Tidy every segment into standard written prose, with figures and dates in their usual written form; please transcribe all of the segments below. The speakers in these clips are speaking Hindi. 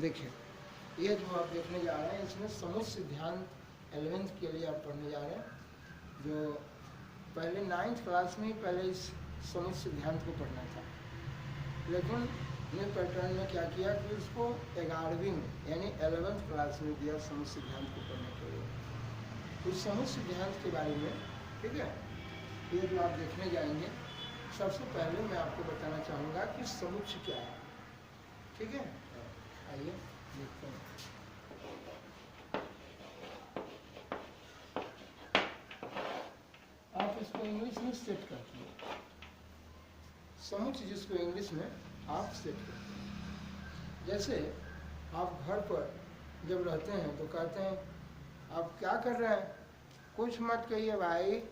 देखिए ये जो आप देखने जा रहे हैं इसमें समूह सिद्धांत 11th के लिए आप पढ़ने जा रहे हैं। जो पहले 9th क्लास में ही पहले इस समूह सिद्धांत को पढ़ना था, लेकिन न्यू पैटर्न में क्या किया कि उसको 11वीं में यानी 11th क्लास में दिया समूह सिद्धांत को पढ़ने के लिए। उस समूह सिद्धांत के बारे में, ठीक है, ये जो आप देखने जाएंगे सबसे पहले मैं आपको बताना चाहूँगा कि समुच्चय क्या है। ठीक है, आइए देखते हैं। आप इसको इंग्लिश में सेट करते हैं, समुच्चय जिसको इंग्लिश में आप सेट करते हैं। जैसे आप घर पर जब रहते हैं तो कहते हैं आप क्या कर रहे हैं, कुछ मत कहिए भाई,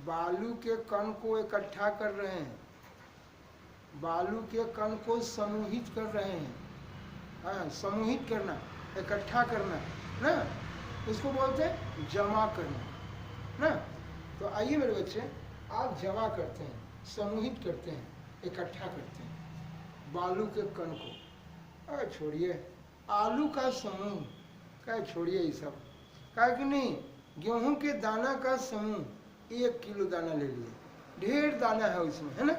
बालू के कण को इकट्ठा कर रहे हैं, बालू के कण को समूहित कर रहे हैं। हाँ, समूहित करना, इकट्ठा करना ना, इसको बोलते हैं जमा करना ना। तो आइए मेरे बच्चे, आप जमा करते हैं, समूहित करते हैं, इकट्ठा करते हैं बालू के कण को। अरे छोड़िए आलू का समूह, क्या छोड़िए ये सब, क्या कि नहीं, गेहूं के दाना का समूह 1 किलो दाना ले लिए, ढेर दाना है उसमें, है ना।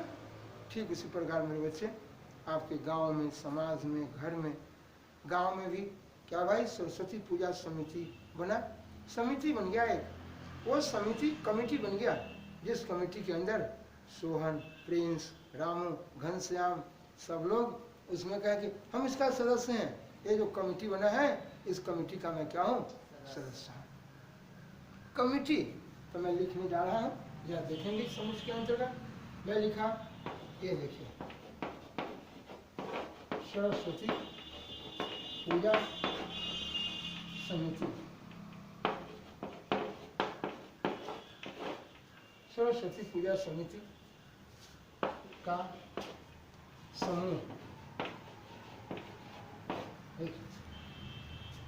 ठीक उसी प्रकार मेरे बच्चे आपके गांव में, समाज में, घर में, गांव में भी क्या भाई, सरस्वती पूजा समिति बना, समिति बन गया एक, वो समिति कमेटी बन गया, जिस कमेटी के अंदर सोहन, प्रिंस, रामू, घनश्याम सब लोग उसमें कहे कि हम इसका सदस्य हैं। ये जो कमेटी बना है इस कमेटी का मैं क्या हूँ, सदस्य हूँ। कमेटी तो मैं लिखने जा रहा हूँ, जरा देखेंगे समुच्चय के अंतर्गत मैं लिखा, ये देखिए सरस्वती पूजा समिति, सरस्वती पूजा समिति का समूह।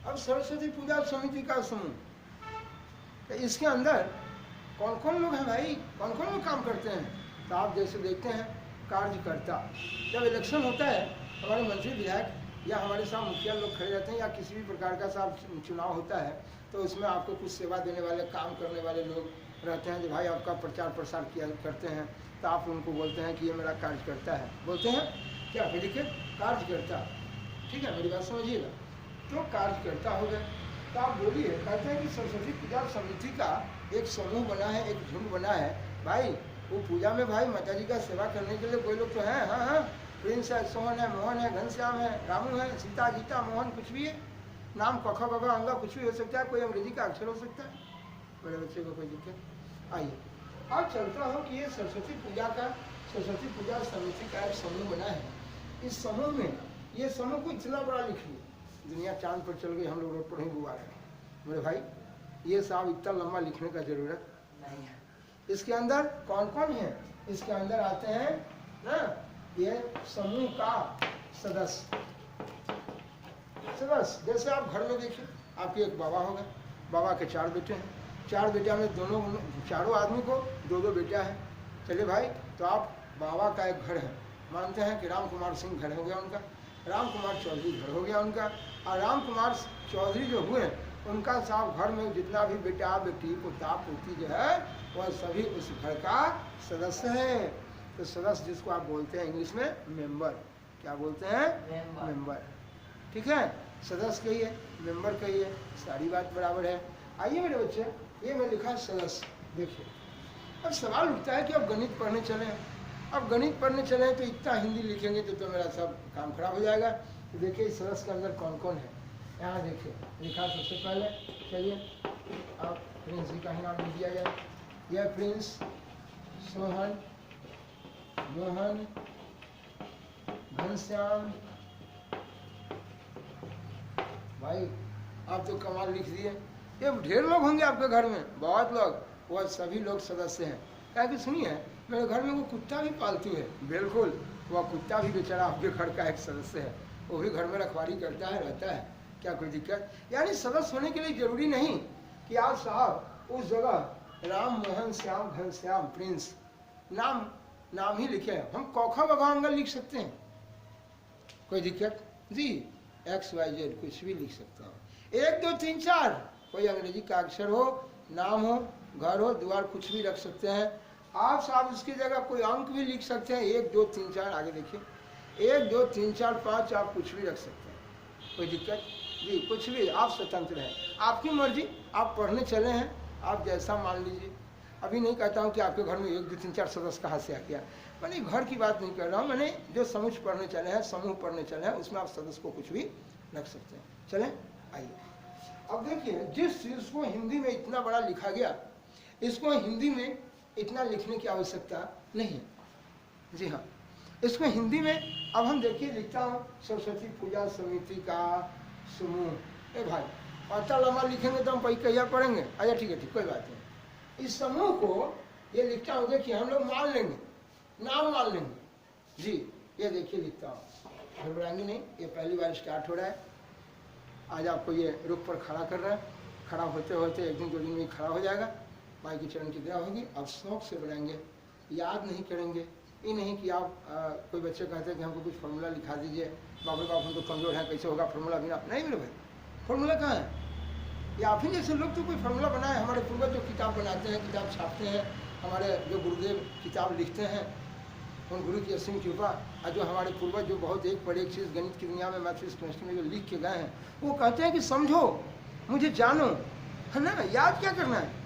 अब सरस्वती पूजा समिति का समूह, तो इसके अंदर कौन कौन लोग हैं भाई, कौन कौन लोग काम करते हैं। तो आप जैसे देखते हैं कार्यकर्ता, जब इलेक्शन होता है, हमारे मंत्री विधायक या हमारे साथ मुखिया लोग खड़े रहते हैं, या किसी भी प्रकार का साहब चुनाव होता है, तो उसमें आपको कुछ सेवा देने वाले, काम करने वाले लोग रहते हैं जो भाई आपका प्रचार प्रसार किया करते हैं। तो आप उनको बोलते हैं कि ये मेरा कार्यकर्ता है, बोलते हैं क्या, लिखे कार्यकर्ता। ठीक है, मेरी बात समझिएगा। तो कार्यकर्ता हो गए, तो आप बोलिए, कहते हैं कि सरस्वती पूजा समिति का एक समूह बना है, एक झुंड बना है भाई। वो पूजा में भाई माता जी का सेवा करने के लिए कोई लोग तो हैं, हाँ हाँ, प्रिंस है, सोहन है, मोहन है, घनश्याम है, रामू है, सीता, गीता, मोहन, कुछ भी है, नाम कखा बगा अंगा कुछ भी हो सकता है, कोई अंग्रेजी का अक्षर हो सकता है, बड़े बच्चे को कोई दिक्कत। आइए अब चलता हूँ कि ये सरस्वती पूजा का, सरस्वती पूजा समिति का एक समूह बना है। इस समूह में, ये समूह को इतना बड़ा लिख लिया, दुनिया चांद पर चल गई, हम लोग रोड पर ही गुआ रहे हैं। मेरे भाई ये साहब इतना लंबा लिखने का जरूरत नहीं है। इसके अंदर कौन कौन है, इसके अंदर आते हैं ना ये समूह का सदस्य। सदस्य जैसे आप घर में देखिए, आपके एक बाबा हो गए, बाबा के 4 बेटे हैं, 4 बेटा में दोनों, चारों आदमी को 2-2 बेटा है। चलिए भाई, तो आप बाबा का एक घर है, मानते हैं कि राम कुमार सिंह घर हो गया उनका, राम कुमार चौधरी घर हो गया उनका, और राम कुमार चौधरी जो हुए उनका साहब घर में जितना भी बेटा, बेटी, पोता, पोती जो है वह सभी उस घर का सदस्य है। तो सदस्य जिसको आप बोलते हैं इंग्लिश में मेंबर, क्या बोलते हैं, मेंबर। ठीक है, सदस्य कहिए, मेंबर कहिए, सारी बात बराबर है। आइए मेरे बच्चे, ये मैं लिखा सदस्य। देखिए अब सवाल उठता है कि अब गणित पढ़ने चले, अब गणित पढ़ने चले तो इतना हिंदी लिखेंगे तो मेरा सब काम खराब हो जाएगा। तो देखिए इस सदस्य के अंदर कौन कौन है, यहाँ देखिए लिखा सबसे पहले। चलिए अब प्रिंस जी का ही नाम लिख दिया जाए, यह प्रिंस, सोहन, मोहन, घनश्याम। भाई आप तो कमाल लिख दिए, ये ढेर लोग होंगे आपके घर में, बहुत लोग, वह सभी लोग सदस्य हैं। क्या कि सुनिए, मेरे घर में वो कुत्ता भी पालतू है, बिल्कुल वह कुत्ता भी बेचारा आपके घर का एक सदस्य है, वो भी घर में रखवाली करता है, रहता है, क्या कोई दिक्कत। यानी सदस्य होने के लिए जरूरी नहीं कि आप साहब उस जगह राम, मोहन, श्याम, घनश्याम, प्रिंस नाम ही लिखे, हम कौखा बघा अंगल लिख सकते हैं, कोई दिक्कत जी। XYZ कुछ भी लिख सकते हैं। 1 2 3 4 कोई अंग्रेजी का अक्षर हो, नाम हो, घर हो, द्वार, कुछ भी रख सकते हैं आप। साहब उसकी जगह कोई अंक भी लिख सकते हैं, 1 2 3 4, आगे देखिए 1 2 3 4 5, आप कुछ भी रख सकते हैं, कोई दिक्कत जी, कुछ भी, आप स्वतंत्र हैं, आपकी मर्जी। आप पढ़ने चले हैं, आप जैसा मान लीजिए। अभी नहीं कहता हूँ कि आपके घर में 1 2 3 4 सदस्य कहाँ से आ गया, मैंने घर की बात नहीं कर रहा हूँ, मैंने जो समूह पढ़ने चले हैं, समूह पढ़ने चले हैं, उसमें आप सदस्य को कुछ भी रख सकते हैं। चलें, आइए अब देखिए, जिस चीज़ को हिंदी में इतना बड़ा लिखा गया, इसको हिंदी में इतना लिखने की आवश्यकता नहीं है। जी हाँ, इसको हिंदी में अब हम देखिए लिखता हूँ, सरस्वती पूजा समिति का समूह। ए भाई, पता लंबा लिखेंगे तो हम पहिया पढ़ेंगे। अच्छा ठीक है, ठीक, कोई बात नहीं। इस समूह को ये लिखता हूँ, देखिए हम लोग मान लेंगे, नाम मान लेंगे जी। ये देखिए लिखता हूँ, घबराएंगे नहीं, ये पहली बार स्टार्ट हो रहा है। आज आपको ये रुख पर खड़ा कर रहा है, खड़ा होते होते 1 दिन 2 दिन में खड़ा हो जाएगा, माई की चरण की दया होगी। आप शौक से बढ़ाएंगे, याद नहीं करेंगे। ये नहीं कि आप कोई बच्चे कहते हैं कि हमको कुछ फार्मूला लिखा दीजिए, बाप रे बाप हम तो कमज़ोर हैं, कैसे होगा फार्मूला बिना। नहीं मेरे भाई, फार्मूला कहाँ है? ये आप ही जैसे लोग तो कोई फार्मूला बनाए। हमारे पूर्वज जो किताब बनाते हैं, किताब छापते हैं, हमारे जो गुरुदेव किताब लिखते हैं, उन गुरु की असीम कृपा, और जो हमारे पूर्वज जो बहुत एक पर एक चीज़ गणित की दुनिया में, मैथमेटिक्स केमिस्ट्री में जो लिख के गए हैं, वो कहते हैं कि समझो, मुझे जानो, है ना, याद क्या करना है?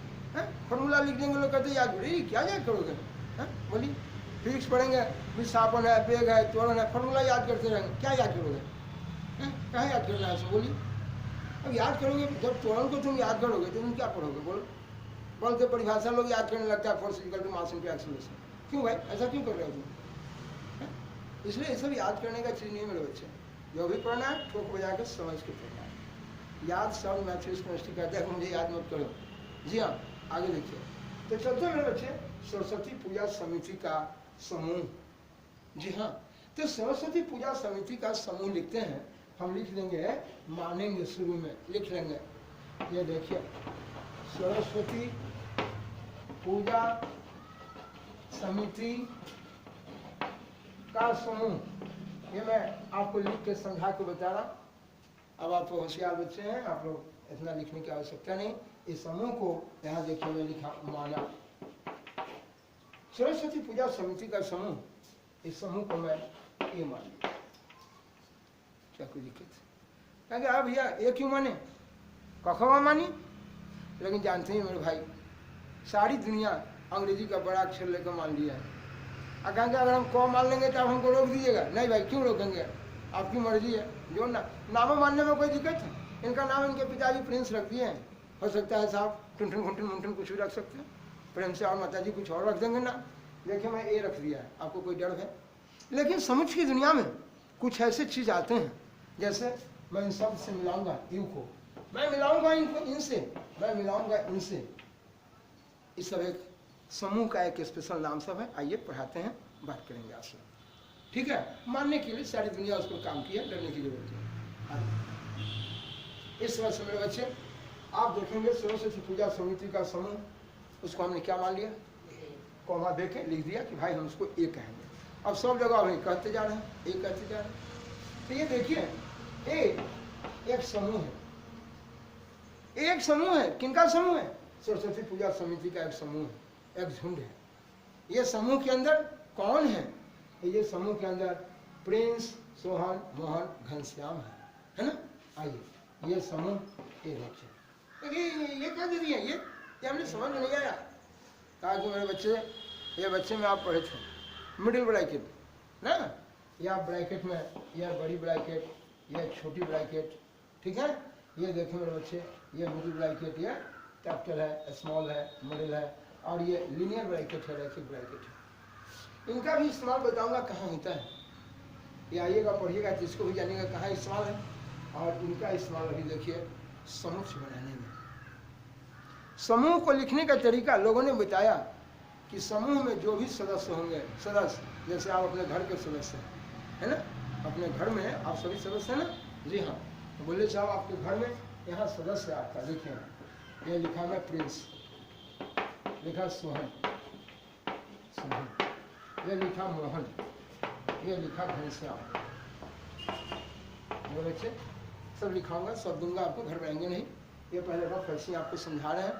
फार्मूला लिख देंगे, लोग कहते हैं याद, अरे क्या याद करोगे? बोलिए, फिजिक्स पढ़ेंगे, विस्थापन है, वेग है, त्वरण है, फार्मूला याद करते रहेंगे, क्या याद करोगे? कहाँ याद करना है ऐसे? बोलिए, अब याद करोगे, जब त्वरण को तुम याद करोगे तो तुम क्या पढ़ोगे? बोलो, बोलते परिभाषा लोग याद करने लगता है, force equal to mass into acceleration. क्यों भाई, ऐसा क्यों कर रहे हो तुम? इसलिए ये सब याद करने का चीज़ नहीं है मेरे बच्चे। जो भी पढ़ना है ठोक बजा के समझ के पढ़ना है। याद सब मैथमेटिक्स केमिस्ट्री कहते हैं, मुझे याद मत करो। जी हाँ, आगे देखिए, तो चलते हैं मेरे बच्चे, सरस्वती पूजा समिति का समूह। जी हाँ, तो सरस्वती पूजा समिति का समूह लिखते हैं, हम लिख देंगे, मानेंगे, शुरू में लिख लेंगे। ये देखिए, सरस्वती पूजा समिति का समूह, ये मैं आपको लिख के समझा के बता रहा। अब आप होशियार बच्चे हैं, आप लोग इतना लिखने की आवश्यकता नहीं। इस समूह को यहाँ देखिए मैं लिखा, माना सरस्वती पूजा समिति का समूह, इस समूह को मैं ये मान लिया। क्या कोई दिक्कत है? क्या भैया ये क्यों माने, कखवा मानी? लेकिन जानते हैं मेरे भाई, सारी दुनिया अंग्रेजी का बड़ा अक्षर लेकर मान लिया है। और कहेंगे अगर हम क मान लेंगे तो आप हमको रोक दीजिएगा। नहीं भाई, क्यों रोकेंगे, आपकी मर्जी है। जो नाम मानने में कोई दिक्कत है? इनका नाम इनके पिताजी प्रिंस रख दिए हैं, हो सकता है साहब टुनटुन घुंटन मुंटन कुछ भी रख सकते हैं प्रेम से, और माता जी कुछ और रख देंगे ना। देखिए मैं ए रख दिया है, आपको कोई डर है? लेकिन समझ की दुनिया में कुछ ऐसे चीज़ आते हैं, जैसे मैं इन सब से मिलाऊंगा यू को, मैं मिलाऊंगा इनको इनसे, मैं मिलाऊंगा इनसे। इस सब एक समूह का एक स्पेशल नाम सब है। आइए पढ़ाते हैं, बात करेंगे आपसे, ठीक है? मानने के लिए सारी दुनिया उस पर काम की है, डरने की जरूरत नहीं। इस वर्ष मेरे बच्चे आप देखेंगे, सरस्वती पूजा समिति का समूह, उसको हमने क्या मान लिया, कॉमा देके लिख दिया कि भाई हम उसको ए कहेंगे। अब सब जगह वही कहते जा रहे हैं, ए कहते जा रहे हैं। तो ये देखिए, ए एक समूह है, एक समूह है। किनका समूह है? सरस्वती पूजा समिति का एक समूह है, एक झुंड है। ये समूह के अंदर कौन है? ये समूह के अंदर प्रिंस, सोहन, मोहन, घनश्याम है ना? आइए, ये समूह ये देखिए, ये क्या दे दिया, ये हमने समझ नहीं आया। कहा कि मेरे बच्चे, ये बच्चे में आप पढ़े थे मिडिल ब्रैकेट ना, या ब्रैकेट में यह बड़ी ब्रैकेट, यह छोटी ब्रैकेट, ठीक है? ये देखें मेरे बच्चे, ये मिडिल ब्रैकेट, ये कैपिटल है, स्मॉल है, मिडिल है, और ये लीनियर ब्रैकेट है, रैखिक ब्रैकेट है। इनका भी इस्तेमाल बताऊंगा कहाँ होता है, ये आइएगा पढ़िएगा तो इसको भी जानिएगा कहाँ इस्तेमाल है। और इनका इस्तेमाल अभी देखिए समूह बनाने में। समूह को लिखने का तरीका लोगों ने बताया कि समूह में जो भी सदस्य होंगे, सदस्य जैसे आप अपने घर के सदस्य है ना, अपने घर में आप सभी सदस्य हैं ना? जी हाँ। तो बोले साहब आपके घर में यहाँ सदस्य आपका, देखिए ये लिखा है प्रिंस, लिखा सोहन, ये लिखा मोहन, ये लिखा घनश्याम। ये बच्चे सब लिखाऊंगा, सब दूंगा आपको, घर में आएंगे नहीं। ये पहले रफ ऐसे आपको समझा रहे हैं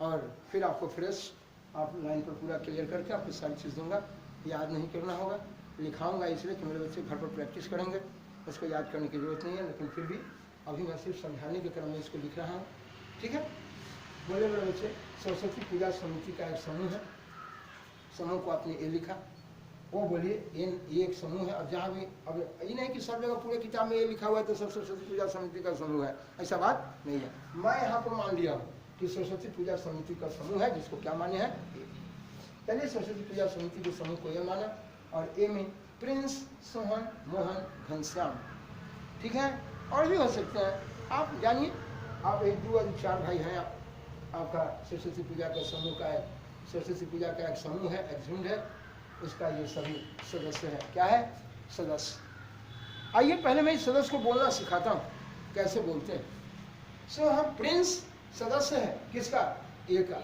और फिर आपको फ्रेश आप लाइन पर पूरा क्लियर करके आपको सारी चीज़ दूंगा। याद नहीं करना होगा, लिखाऊंगा इसलिए कि मेरे बच्चे घर पर प्रैक्टिस करेंगे, उसको याद करने की जरूरत नहीं है। लेकिन फिर भी अभी मैं सिर्फ समझाने के क्रम में इसको लिख रहा हूँ, ठीक है। बोले मेरे बच्चे, सरस्वती पूजा समिति का एक समूह है, समूह को आपने ए लिखा, वो बोलिए ये एक समूह है। अब जहाँ भी, अब ये नहीं कि सब जगह पूरे किताब में ये लिखा हुआ है तो सब सरस्वती पूजा समिति का समूह है, ऐसा बात नहीं है। मैं यहाँ पर मान लिया हूँ कि सरस्वती पूजा समिति का समूह है, जिसको क्या माने हैं, चलिए सरस्वती पूजा समिति के समूह को ये माना। और ए में प्रिंस, सोहन, मोहन, घनश्याम, ठीक है। और भी हो सकते हैं, आप जानिए, आप 1 2 4 भाई हैं, आपका सरस्वती पूजा का समूह का है, सरस्वती पूजा का एक समूह है, एक झुंड है, उसका ये सभी सदस्य है। क्या है, सदस्य। आइए पहले मैं इस सदस्य को बोलना सिखाता हूँ, कैसे बोलते हैं। सोहन प्रिंस सदस्य है, किसका, ए का।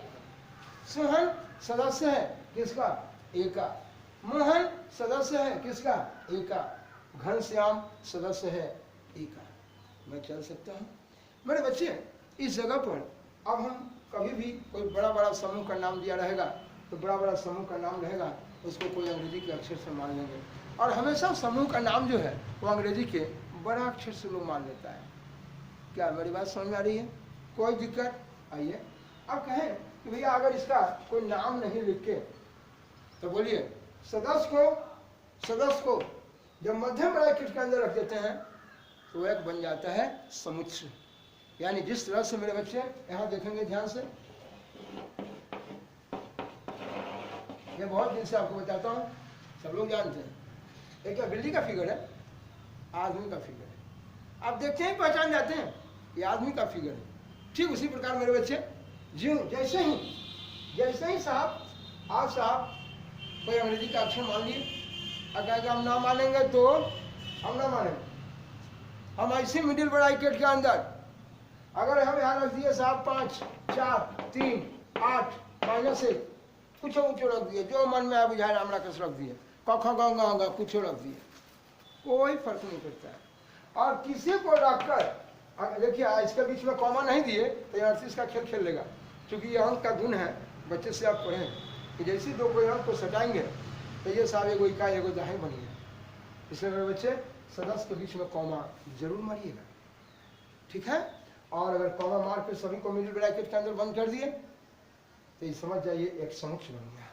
सोहन सदस्य है, किसका, ए का। मोहन सदस्य है, किसका, ए का। घनश्याम सदस्य है, ए का। मैं चल सकता हूँ मेरे बच्चे। इस जगह पर अब हम कभी भी कोई बड़ा बड़ा समूह का नाम दिया रहेगा तो बड़ा बड़ा समूह का नाम रहेगा, उसको कोई अंग्रेजी के अक्षर से मान लेंगे। और हमेशा समूह का नाम जो है वो अंग्रेजी के बड़ा अक्षर से लोग मान लेता है। क्या मेरी बात समझ में आ रही है, कोई दिक्कत। आइए अब कहें कि भैया अगर इसका कोई नाम नहीं लिख के, तो बोलिए सदस्य को जब मध्यम ब्रैकेट के अंदर रख देते हैं तो एक बन जाता है समुच्चय। यानी जिस तरह से मेरे बच्चे यहाँ देखेंगे ध्यान से, ये बहुत दिन से आपको बताता हूँ, सब लोग जानते हैं, एक क्या बिल्ली का फिगर है, आदमी का फिगर है। आप देखते हैं पहचान जाते हैं ये आदमी का फिगर है। ठीक उसी प्रकार मेरे बच्चे जैसे ही साहब आज साहब कोई अंग्रेजी का अक्षर मान लिए, अगर हम ना मानेंगे तो हम ना मानेंगे, हम ऐसे मिडिल ब्रैकेट के अंदर अगर हम यहाँ रख दिए साहब 5 4 3 8 -1 कुछ रख दिए, जो मन में आ बुझाए रामरा कस रख दिए, कखा गंगा कुछ रख दिए, कोई फर्क नहीं पड़ता है। और किसी को रखकर देखिए इसके बीच में कॉमा नहीं दिए तो यहाँ इसका खेल लेगा, क्योंकि ये अंक का गुण है। बच्चे से आप पढ़ें कि जैसे दो कोई अंक को सटाएंगे तो ये साहब एगो इकाई एगो दहाई बनेगा। इसलिए मेरे बच्चे सदस्य के बीच में कॉमा जरूर मारिएगा, ठीक है। और अगर कॉमा मार के सभी को मिडिल ब्रैकेट के अंदर बंद कर दिए तो ये समझ जाइए एक समुच्चय बन गया,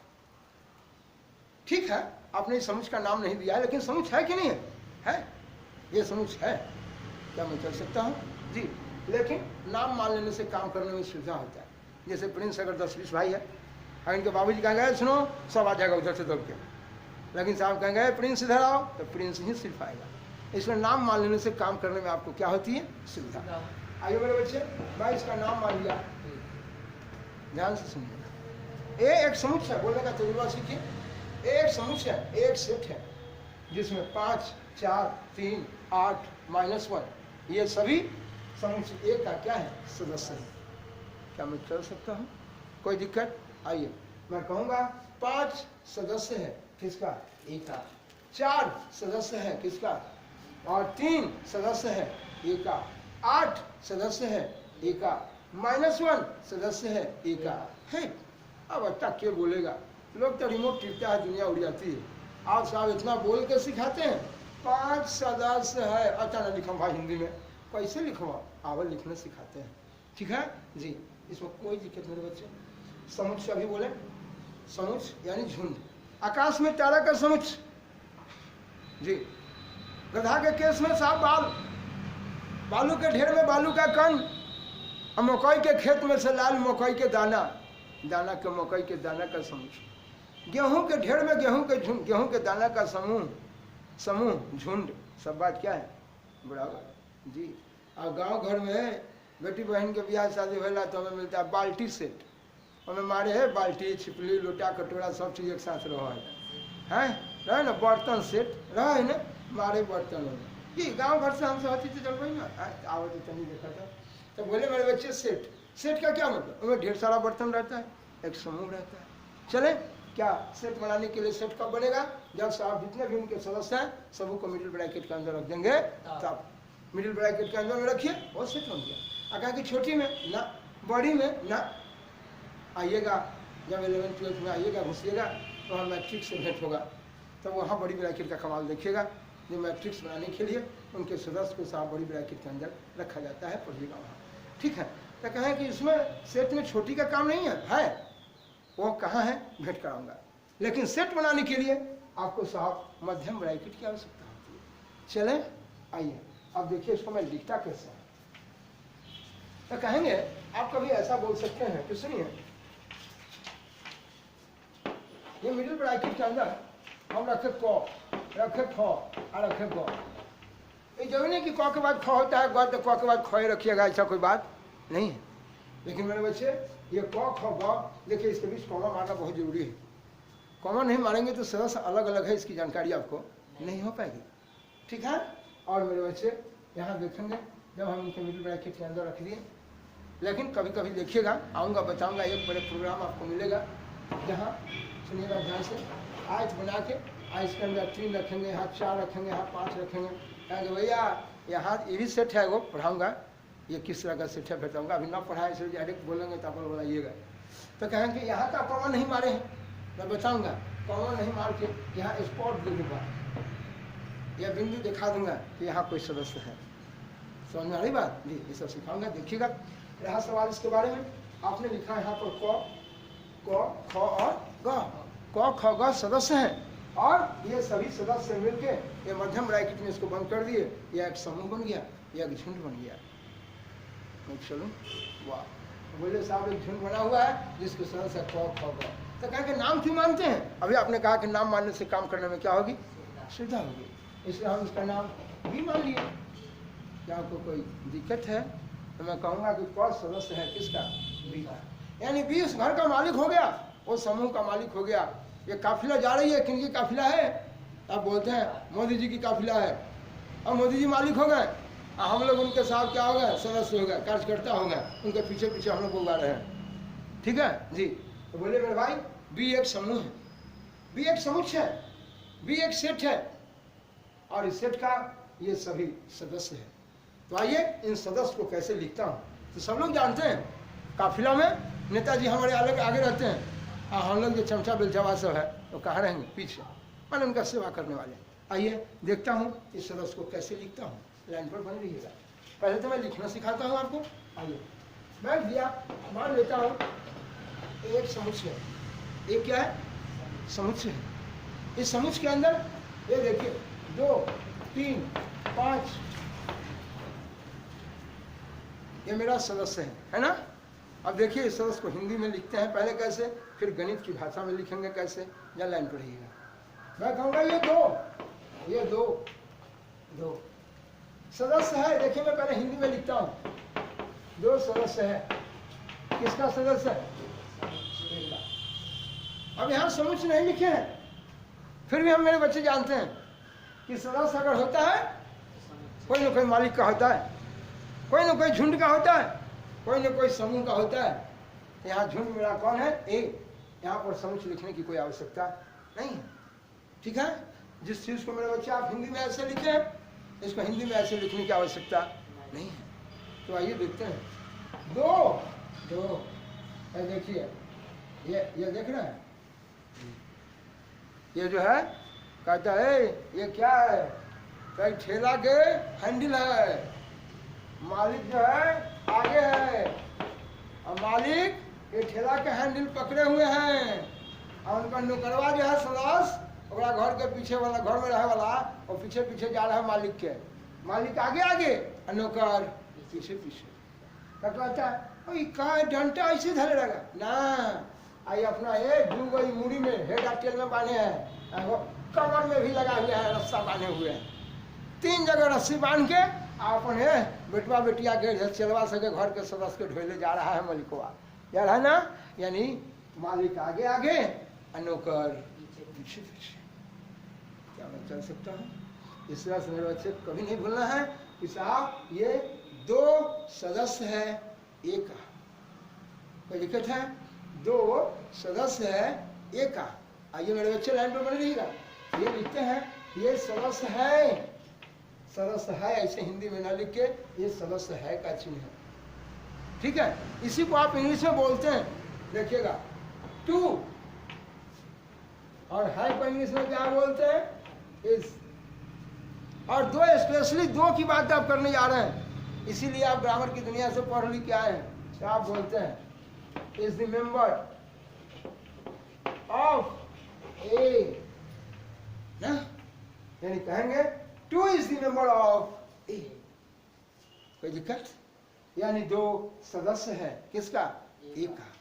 ठीक है। आपने इस समुच्चय का नाम नहीं दिया है, लेकिन समुच्चय है कि नहीं है, ये समुच्चय है। क्या मैं चल सकता हूँ जी, लेकिन नाम मान लेने से काम करने में सुविधा होता है। जैसे प्रिंस अगर 10-20 भाई है, अगर इनके बाबूजी कहेंगे सुनो सब आ जाएगा उधर से दौड़ के, लेकिन साहब कहेंगे प्रिंस इधर आओ तो प्रिंस ही सिर्फ आएगा। इसमें नाम मान लेने से काम करने में आपको क्या होती है, सुविधा। आइए मेरे बच्चे, मैं इसका नाम मान लिया, ध्यान से सुनिएगा। ए एक समुच्चय, बोलने का तजुर्बा सीखिए। ए एक समुच्चय, एक सेट है जिसमें 5 4 3 8 -1 ये सभी समुच्चय एक का क्या है, सदस्य है। क्या मैं चल सकता हूँ, कोई दिक्कत। आइए मैं कहूँगा 5 सदस्य है, किसका, ए का। 4 सदस्य है, किसका, और 3 सदस्य है, ए का। 8 सदस्य है, ए का। -1 सदस्य है, ए का है। अब अच्छा क्या बोलेगा, लोग तो रिमोट टिपता है, दुनिया उड़ जाती है। आप साहब इतना बोल के सिखाते हैं, 5 सदस्य है, अच्छा ना लिखा भाई हिंदी में, कैसे लिखवा, आवल लिखना सिखाते हैं, ठीक है जी। इसमें कोई दिक्कत मेरे बच्चे। समुच्चय अभी बोले, समुच्चय यानी झुंड। आकाश में तारा का समुच्चय जी। गधा के केस में साहब बाल, बालू के ढेर में बालू का कण, और मकई के खेत में से लाल मकई के दाना, दाना के मकई के दाना का समुच्चय। गेहूं के ढेर में गेहूं के झुंड, गेहूं के दाना का समूह झुंड। सब बात क्या है, बराबर जी। और गांव घर में बेटी बहन के ब्याह शादी होला तो हमें मिलता है बाल्टी सेट, हमें मारे है बाल्टी छिपली लोटा कटोरा सब चीज एक साथ रहे ना, बर्तन सेट रहे ना, मारे बर्तन हो ये गांव घर से हमसे होती थी, चल भाई ना आवत तो नहीं देखा था। तो बोले मेरे बच्चे सेट का क्या मतलब, उसमें ढेर सारा बर्तन रहता है, एक समूह रहता है। चले क्या सेट बनाने के लिए सेट कब बनेगा, जब साहब जितने भी उनके सदस्य हैं सबको मिडिल ब्रैकेट के अंदर रख देंगे तब। मिडिल ब्रैकेट के अंदर में रखिए, वो सेट हो गया। कहा कि छोटी में ना, बड़ी में ना, आइएगा जब 11th-12th में आइएगा, घुसिएगा तो वहाँ मैट्रिक्स से भेंट होगा, तब वहाँ बड़ी ब्रैकेट का कमाल देखिएगा। जो मैट्रिक्स बनाने के लिए उनके सदस्य को साफ बड़ी ब्रैकेट के अंदर रखा जाता है, पढ़िएगा वहाँ, ठीक है। तो कहें कि इसमें सेट में छोटी का काम नहीं है, वो कहाँ है, भेंट कराऊंगा। लेकिन सेट बनाने के लिए आपको साफ मध्यम ब्रैकेट की आवश्यकता होती है। चलें, आइए अब देखिए इसको मैं लिखता कैसे है। तो कहेंगे आप कभी ऐसा बोल सकते हैं कि सुनिए, ये मिडिल ब्रैकेट के अंदर हम रखे क, रखे ख और रखे ग। ये जरूरी नहीं कि क के बाद ख होता है, ग तो क के बाद ख ही रखिएगा, ऐसा कोई बात नहीं है। लेकिन मेरे बच्चे ये क ख ग, देखिए इसके बीच कॉमा मारना बहुत जरूरी है। कॉमा नहीं मारेंगे तो सदस्य अलग अलग है, इसकी जानकारी आपको नहीं हो पाएगी, ठीक है। और मेरे बच्चे यहाँ देखेंगे जब हम इनके मिडिल ब्रैकेट के अंदर रख दिए, लेकिन कभी कभी देखिएगा, आऊँगा बताऊँगा, एक बड़े प्रोग्राम आपको मिलेगा जहाँ सुनिएगा ध्यान से, आयत बना के आयत के अंदर 3 रखेंगे, यहाँ 4 रखेंगे, यहाँ 5 रखेंगे। कहेंगे भैया यहाँ ये भी सेट है, वो पढ़ाऊँगा, ये किस तरह का सेट है बताऊँगा, अभी ना पढ़ाए इसलिए डायरेक्ट बोलेंगे तो आप बताइएगा। तो कहेंगे यहाँ का कॉमन नहीं मारे हैं, मैं बताऊँगा, कॉमन नहीं मार के यहाँ स्पॉट दे दूँगा, यह बिंदु दिखा दूंगा कि यहाँ कोई सदस्य है। समझ में आ रही बात जी, ये सब सिखाऊंगा, देखिएगा। रहा सवाल इसके बारे में, आपने लिखा है यहाँ पर क ख और ग, क ख ग सदस्य हैं, और ये सभी सदस्य मिलके ये मध्यम ब्रैकेट में इसको बंद कर दिए, यह एक समूह बन गया, यह एक झुंड बन गया। चलो वाह, बोले साहब एक झुंड बना हुआ है जिसके सदस्य क ख ग। तो कहेंगे नाम क्यों मानते हैं? अभी आपने कहा कि नाम मानने से काम करने में क्या होगी, सुविधा होगी, इसलिए हम इसका नाम बी मान लिए। क्या आपको कोई दिक्कत है? तो मैं कहूँगा कि कौन सदस्य है किसका, बी का, यानी बी उस घर का मालिक हो गया, वो समूह का मालिक हो गया। ये काफिला जा रही है, किनकी काफिला है? आप बोलते हैं मोदी जी की काफिला है, और मोदी जी मालिक हो गए, हम लोग उनके साथ क्या हो गए, सदस्य हो गए, कार्यकर्ता हो गए, उनके पीछे पीछे हम लोग बोला रहे हैं, ठीक है जी। तो बोले मेरे भाई बी एक समूह है, बी एक समुच्चय है, बी एक सेट है, और इस सेट का ये सभी सदस्य है। तो आइए इन सदस्य को कैसे लिखता हूँ। तो सब लोग जानते हैं काफिला में नेताजी हमारे अलग आगे रहते हैं, और हम लोग जो चमचा बेलचावा सब है तो कहाँ रहेंगे, पीछे, मैंने उनका सेवा करने वाले। आइए देखता हूँ इस सदस्य को कैसे लिखता हूँ, लाइन पर बन रहिएगा। पहले तो मैं लिखना सिखाता हूँ आपको। आइए बैठ दिया, मान लेता हूँ एक समुच्चय, एक क्या है, समुच्चय है। इस समुच्चय के अंदर ये देखिए 2, 3, 5 ये मेरा सदस्य है ना। अब देखिए इस सदस्य को हिंदी में लिखते हैं पहले कैसे, फिर गणित की भाषा में लिखेंगे कैसे, या लाइन पढ़िएगा। मैं कहूँगा ये दो सदस्य है। देखिए मैं पहले हिंदी में लिखता हूँ, 2 सदस्य है। किसका सदस्य है? अब यहाँ समुच्चय नहीं लिखे हैं, फिर भी हम मेरे बच्चे जानते हैं कि सदस्य अगर होता है कोई ना कोई मालिक का होता है, कोई ना कोई झुंड का होता है, कोई ना कोई समूह का होता है। यहाँ झुंड मेरा कौन है, ए। यहाँ पर समुच्चय लिखने की कोई आवश्यकता नहीं है, ठीक है। जिस चीज को मेरे बच्चे आप हिंदी में ऐसे लिखे हैं, इसको हिंदी में ऐसे लिखने की आवश्यकता नहीं है। तो आइए देखते हैं, 2 देखिए ये देख रहे हैं, ये जो है कहता है ये क्या है, कई ठेला के हैंडल है, मालिक जो है आगे है, और मालिक ये ठेला के हैंडल पकड़े हुए हैं, और उनका नौकरवा जो है सदस्य ओकरा घर के पीछे वाला, घर में रहे वाला, और पीछे पीछे जा रहा है मालिक के, मालिक आगे आगे और नौकर पीछे पीछे। कहता है कहा डंटा ऐसे धरे रहेगा ना, आई अपना ये 2 गो मुड़ी में हेड और टेल में बांधे हैं, कमर में भी लगा हुआ है, रस्सा बांधे हुए हैं, 3 जगह रस्सी बांध के अपन है बेटवा बेटिया के चलवा सके, घर के सदस्य के ढोले जा रहा है मलिकवा, जा रहा है ना। यानी मालिक आगे आगे और नौकर पीछे पीछे। क्या मैं चल सकता हूँ? इस तरह से मेरे बच्चे कभी नहीं भूलना है कि साहब ये 2 सदस्य है, एक कोई दिक्कत है, 2 सदस्य है, एक। आइए मेरे बच्चे लाइन पर बने रहिएगा। ये लिखते हैं ये सदस्य है, सदस्य है ऐसे हिंदी में ना लिख के, ये सदस्य है का चिन्ह है, ठीक है। इसी को आप इंग्लिश में बोलते हैं, देखिएगा टू, और है को इंग्लिश में क्या बोलते हैं, इज। और दो, स्पेशली दो की बात आप करने जा रहे हैं, इसीलिए आप ग्रामर की दुनिया से पढ़ लिख के आए हैं। तो आप बोलते हैं is the member of A ना, यानी कहेंगे two is the member of A, कोई दिक्कत, यानी दो सदस्य है किसका, ए का।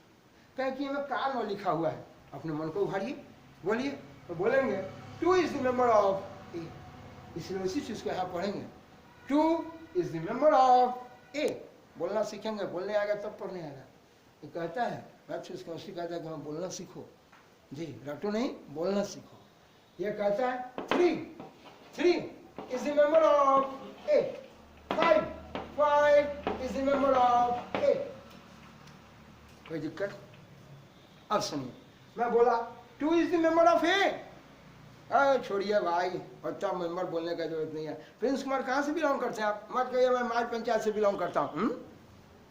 कहें कि में कार में लिखा हुआ है, अपने मन को उभारिए, बोलिए, तो बोलेंगे two is the member of A, इसलिए उसी चीज को यहाँ पढ़ेंगे, two is the member of A. बोलना सीखेंगे, बोलने आएगा तब पढ़ने आएगा। ये कहता है मैथ्स उसको सिखाता है कि हम बोलना सीखो जी, रटो नहीं, बोलना सीखो। ये कहता है three, three is the member of A, five, five is the member of A, कोई दिक्कत। अब सुनिए, मैं बोला two is the member of A, छोड़िए भाई, बच्चा मेंबर बोलने का जरूरत नहीं है। प्रिंस कुमार कहाँ से बिलोंग करते हैं आप, मत कहिए मैं माइल पंचायत से बिलोंग करता हूँ।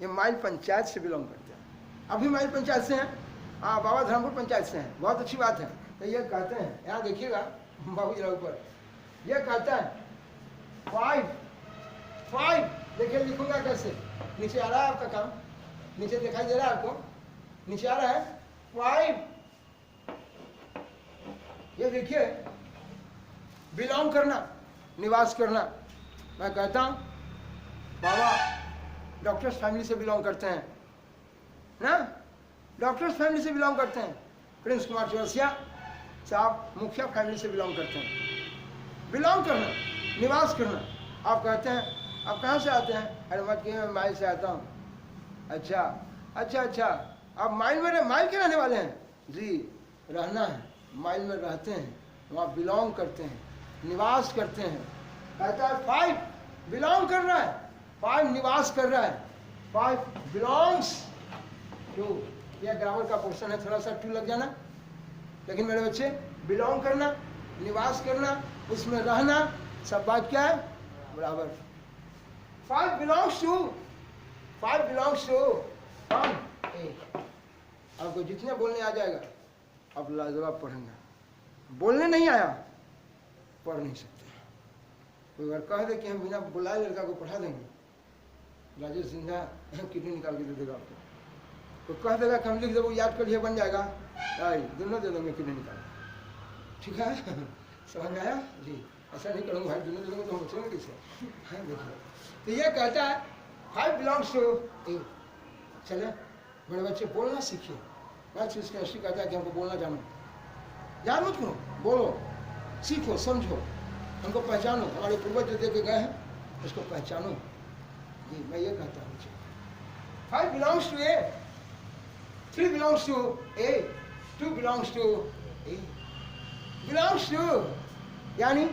ये माइल पंचायत से बिलोंग करते हैं, अभी माइल पंचायत से हैं, हाँ बाबा धर्मपुर पंचायत से हैं, बहुत अच्छी बात है। तो ये कहते हैं, यहाँ देखिएगा बाबू जरा ऊपर, ये कहता है फाइव, फाइव, देखिए लिखूंगा कैसे, नीचे आ रहा है आपका काम, नीचे दिखाई दे रहा है आपको, नीचे आ रहा है फाइव। ये देखिए बिलोंग करना, निवास करना। मैं कहता हूँ बाबा डॉक्टर्स फैमिली से बिलोंग करते हैं ना, डॉक्टर्स फैमिली से बिलोंग करते हैं। प्रिंस कुमार चौरसिया साहब मुखिया फैमिली से बिलोंग करते हैं। बिलोंग करना, निवास करना। आप कहते हैं आप कहाँ से आते हैं, अरे मत कहिए मैं माइल से आता हूँ। अच्छा अच्छा अच्छा, आप माइल में माइल के रहने वाले हैं जी, रहना है, माइल में रहते हैं, वहाँ बिलोंग करते हैं, निवास करते हैं। कहता है फाइव बिलोंग कर रहा है, फाइव निवास कर रहा है, फाइव बिलोंग्स टू। यह ग्रामर का पोर्शन है, थोड़ा सा टू लग जाना, लेकिन मेरे बच्चे बिलोंग करना, निवास करना, उसमें रहना, सब बात क्या है बराबर। Five belongs to, five belongs to हम ए। आपको जितने बोलने आ जाएगा अब लाजवाब पढ़ेंगे, बोलने नहीं आया पढ़ नहीं सकते। कोई अगर कह दे कि हम बिना बुलाए लड़का को पढ़ा देंगे, राजेश सिन्हा किडनी निकाल के दे देगा आपको। तो कह देगा कि हम लिख दे वो याद कर लिए बन जाएगा, दोनों दे देंगे किडनी निकाल, ठीक है समझ में आया जी। ऐसा नहीं करूँगा भाई, दोनों दे देंगे तो हम बचेंगे किससे, हाँ देखिए। तो ये कहता है फाइव बिलोंग्स टू ए। चले मेरे बच्चे बोलना सीखिए, मैं चीज़ का ऐसी कहता है कि हमको बोलना जानो, याद मत करो, बोलो, सीखो, समझो, हमको पहचानो, हमारे पूर्वज जो दे के गए हैं उसको पहचानो जी। मैं ये कहता हूँ मुझे five belongs to A, three belongs to A, two belongs to A. Belongs to यानी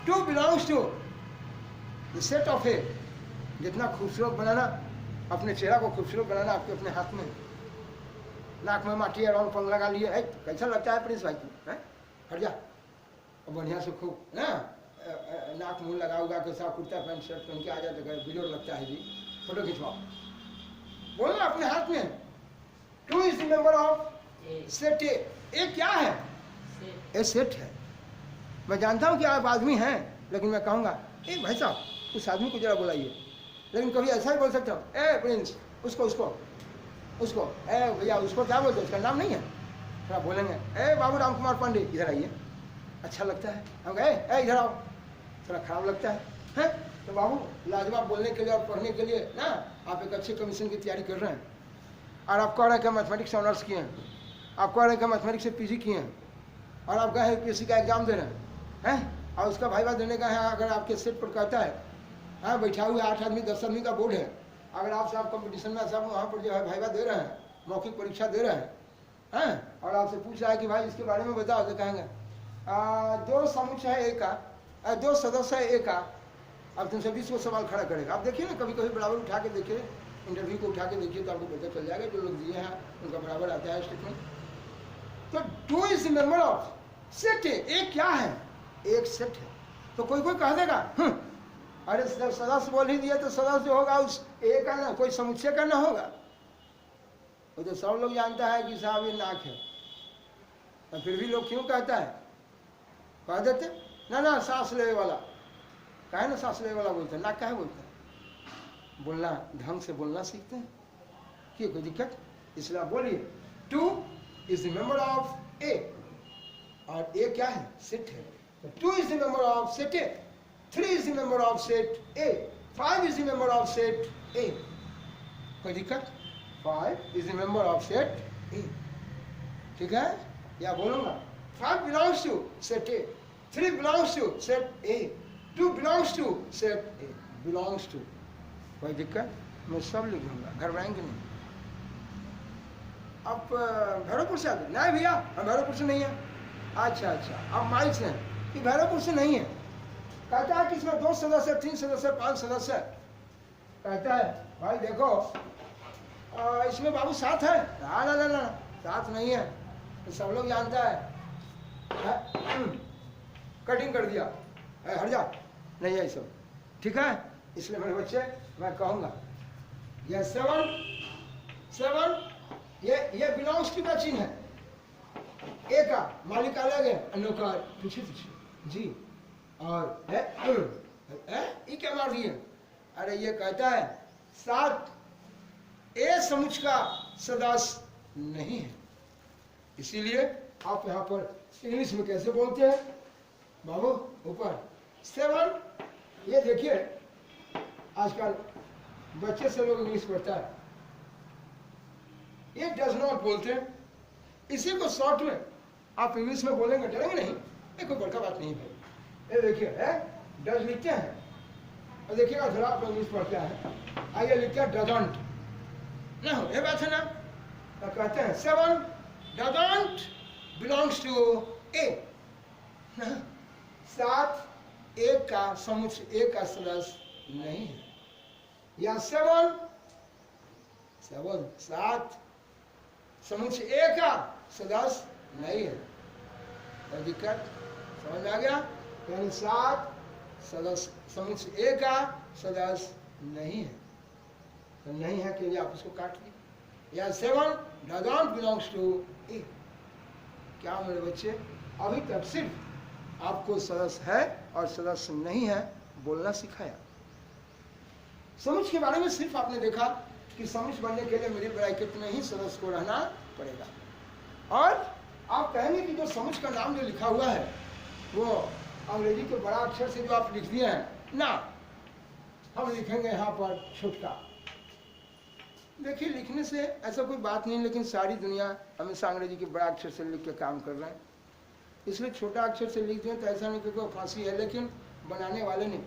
two belongs to the set of A. जितना खूबसूरत बनाना, अपने चेहरा को खूबसूरत बनाना आपके अपने हाथ में। नाक में माटी अराउंड पंग लगा लिए, है कैसा लगता है प्रिंस भाई को, है हट जा, और बढ़िया से खूब ना नाक मुंह लगा उगा के साथ कुर्ता पैंट शर्ट पहन के आ जाते, वीडियो लगता है जी, फोटो खिंचवाओ। बोलना अपने हाथ में, two is the member of set A. A क्या है, ए सेट है। मैं जानता हूँ कि आप आदमी हैं, लेकिन मैं कहूँगा ए भाई साहब उस आदमी को जरा बुलाइए, लेकिन कभी ऐसा ही बोल सकता हूँ ए प्रिंस, उसको उसको उसको, ए भैया उसको क्या बोलते, उसका नाम नहीं है, थोड़ा बोलेंगे ए बाबू राम कुमार पांडे इधर आइए, अच्छा लगता है। हम कहे ए इधर आओ, थोड़ा खराब लगता है? तो बाबू लाजवाब बोलने के लिए और पढ़ने के लिए ना, आप एक अच्छे कमीशन की तैयारी कर रहे हैं, और आप कह रहे हैं कि मैथमेटिक्स से ऑनर्स किए हैं, आप कह रहे हैं कि मैथमेटिक्स से पीजी किए हैं, और आप गए यूपीएससी का एग्जाम दे रहे हैं, और उसका भाईवा देने का है। अगर आपके सेट पर कहता है हाँ बैठा हुआ 8 आदमी 10 आदमी का बोर्ड है, अगर आपसे आप कंपटीशन में सब वहाँ पर जो है भाईवा दे रहे हैं, मौखिक परीक्षा दे रहे हैं, और आपसे पूछ रहा है कि भाई इसके बारे में बताओ, तो कहेंगे दो समुच्चय है एक का, दो सदस्य है एक का, अब तुमसे 20 को सवाल खड़ा करेगा। आप देखिए ना, कभी कभी बराबर उठा के देखिए, इंटरव्यू को उठा के देखिए तो आपको पता चल जाएगा, जो लोग दिए हैं उनका बराबर आता है स्टेटमेंट। तो two is member of set है। एक क्या है, एक सेट है। तो कोई कोई कह देगा अरे जब सदस्य बोल ही दिया तो सदस्य जो होगा उस ए का ना, कोई समुच्चय का ना होगा। वो तो सब लोग जानता है कि साहब ये नाक है, और फिर भी लोग क्यों कहता है, कह देते ना ना सांस लेने वाला, काहे ना सांस लेने वाला बोलते हैं, नाक काहे बोलते हैं? बोलना ढंग से बोलना सीखते हैं, क्यों कोई दिक्कत? इसलिए आप बोलिए 2 इज द मेंबर ऑफ ए, और ए क्या है? सेट है। 2 is the member of set A, 3 is the member of set A, 5 is the member of set ए। कोई दिक्कत? 5 is the member of set ए, ठीक है? या बोलूंगा 5 belongs to set A, 3 belongs to set A, 2 belongs to set A, belongs to। कोई दिक्कत? मैं सब लिख लूंगा, घबराएंगे नहीं। आप भैरवपुर से आते? नहीं भैया हम भैरवपुर से नहीं है। अच्छा अच्छा, आप माइल से हैं कि भैरवपुर से नहीं है? कहता है कि इसमें 2 सदस्य, 3 सदस्य, 5 सदस्य। कहता है भाई देखो इसमें बाबू 7 है। ना ना ना ना 7 नहीं है, तो सब लोग जानता है। कटिंग कर दिया, हट जा, नहीं है सब, ठीक है? इसलिए मेरे बच्चे मैं कहूँगा ये 7 ये बिलोंग्स टू का चिन्ह है। ए का मालिक अलग है, नौकर पीछे पीछे जी, और ये क्या मार दिए? अरे ये कहता है 7 ए समुच्चय का सदस्य नहीं है। इसीलिए आप यहाँ पर इंग्लिश में कैसे बोलते हैं बाबू? ऊपर 7, ये देखिए आजकल बच्चे से लोग इंग्लिश पढ़ता है, ये डज नॉट बोलते हैं। इसी को शॉर्ट में आप इंग्लिश में बोलेंगे, डरेंगे नहीं, ये कोई बड़का बात नहीं भाई। ये देखिए डज लिखते हैं, और देखिएगा थोड़ा आप इंग्लिश पढ़ते हैं, आइए लिखते हैं डजंट ना हो, ये बात है ना? तो कहते हैं 7 doesn't belongs to A, 7 ए का समुच्चय, ए का सदस्य नहीं है। या 7 समुच्चय ए का सदस्य नहीं है। कोई दिक्कत? समझ में आ गया? यानी 7 सदस्य समुच्चय ए का सदस्य नहीं है, तो नहीं है के लिए आप उसको काट लीजिए। या 7 doesn't belongs to A। क्या मेरे बच्चे अभी तक सिर्फ आपको सदस्य है और सदस्य नहीं है बोलना सिखाया। समुच्चय के बारे में सिर्फ आपने देखा कि समुच्चय बनने के लिए मिडिल ब्रैकेट में ही सदस्य को रहना पड़ेगा। और आप कहेंगे कि जो समुच्चय का नाम जो लिखा हुआ है वो अंग्रेजी के बड़ा अक्षर से जो आप लिख दिए हैं ना, हम लिखेंगे यहाँ पर छोटा। देखिए लिखने से ऐसा कोई बात नहीं, लेकिन सारी दुनिया हमेशा अंग्रेजी के बड़ा अक्षर से लिख के काम कर रहे हैं, इसलिए छोटा अक्षर से लिख दें तो ऐसा नहीं कि कोई फांसी है, लेकिन बनाने वाले नहीं।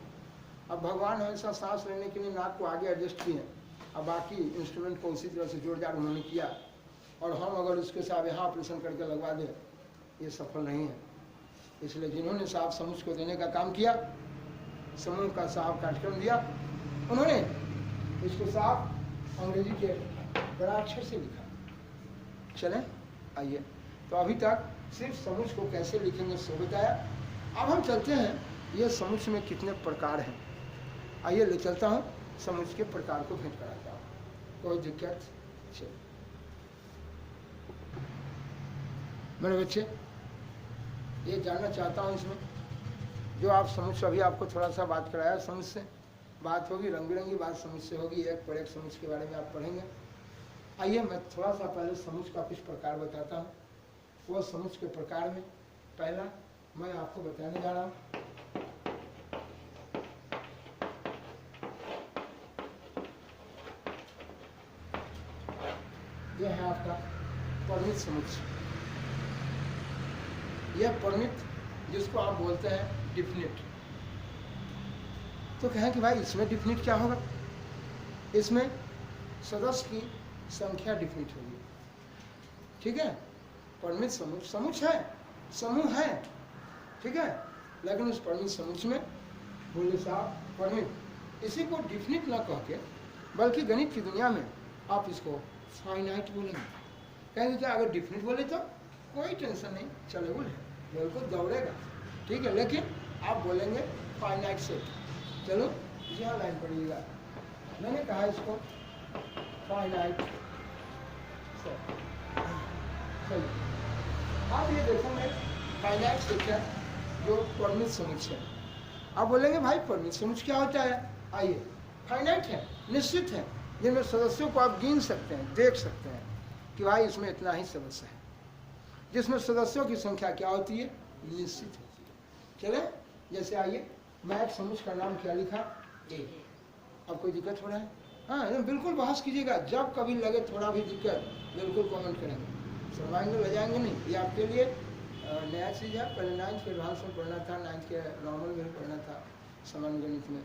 अब भगवान हमेशा सांस लेने के लिए नाक को आगे एडजस्ट किए, अब बाकी इंस्ट्रूमेंट को उसी तरह से जोड़ जाड़ उन्होंने किया, और हम अगर उसके साथ यहाँ ऑपरेशन करके लगवा दें ये सफल नहीं है। इसलिए जिन्होंने साहब समुच्चय को देने का काम किया, समूह का साहब कार्यक्रम दिया, उन्होंने इसको साहब अंग्रेजी के बड़ा अक्षर से लिखा। चलें आइए, तो अभी तक सिर्फ समुच्चय को कैसे लिखेंगे सो बताया। अब हम चलते हैं ये समुच्चय में कितने प्रकार हैं। आइए ले चलता हूँ, समुच्चय के प्रकार को भेंट कराता हूँ। कोई दिक्कत? चलिए मेरे बच्चे ये जानना चाहता हूँ, इसमें जो आप समुच्चय अभी आपको थोड़ा सा बात कराया, समुच्चय से बात होगी, रंग बिरंगी बात समुच्चय से होगी, एक पर एक समुच्चय के बारे में आप पढ़ेंगे। आइए मैं थोड़ा सा पहले समुच्चय का कुछ प्रकार बताता हूँ। वो समुच्चय के प्रकार में पहला मैं आपको बताने जा रहा हूँ यह है आपका परिमित समुच्चय। यह परिमित जिसको आप बोलते हैं डिफिनिट। तो कहें कि भाई इसमें डिफिनिट क्या होगा? इसमें सदस्य की संख्या डिफिनिट होगी, ठीक है? परिमित समुच्चय है, समूह है, ठीक है, लेकिन उस परिमित समुच्चय में बोले साहब परिमित, इसी को डिफिनिट ना कह के बल्कि गणित की दुनिया में आप इसको फाइनाइट बोलेंगे। कहेंगे क्या अगर डिफिनिट बोले तो कोई टेंशन नहीं, चलेबुल है, बिल्कुल दौड़ेगा, ठीक है, लेकिन आप बोलेंगे फाइनाइट सेट। चलो जी हाँ, लाइन पढ़िएगा। मैंने कहा इसको फाइनाइट सेट। चलिए आप ये देखोगे फाइनाइट सेट है जो परिमित समुच्चय है। आप बोलेंगे भाई परिमित समुच्चय क्या होता है? आइए, फाइनाइट है, निश्चित है, जिनमें सदस्यों को आप गिन सकते हैं, देख सकते हैं कि भाई इसमें इतना ही सदस्य है, जिसमें सदस्यों की संख्या क्या होती है? निश्चित होती है। चले, जैसे आइए, मैं एक समुच्चय का नाम क्या लिखा? ए। अब कोई दिक्कत हो रहा है? हाँ, बिल्कुल बहस कीजिएगा, जब कभी लगे थोड़ा भी दिक्कत बिल्कुल कमेंट करेंगे, शर्माएंगे, ले जाएंगे नहीं। ये आपके लिए नया चीज़ है। पहले 9th के एडवांस में पढ़ना था, 9th के नॉर्मल में पढ़ना था, सामान्य गणित में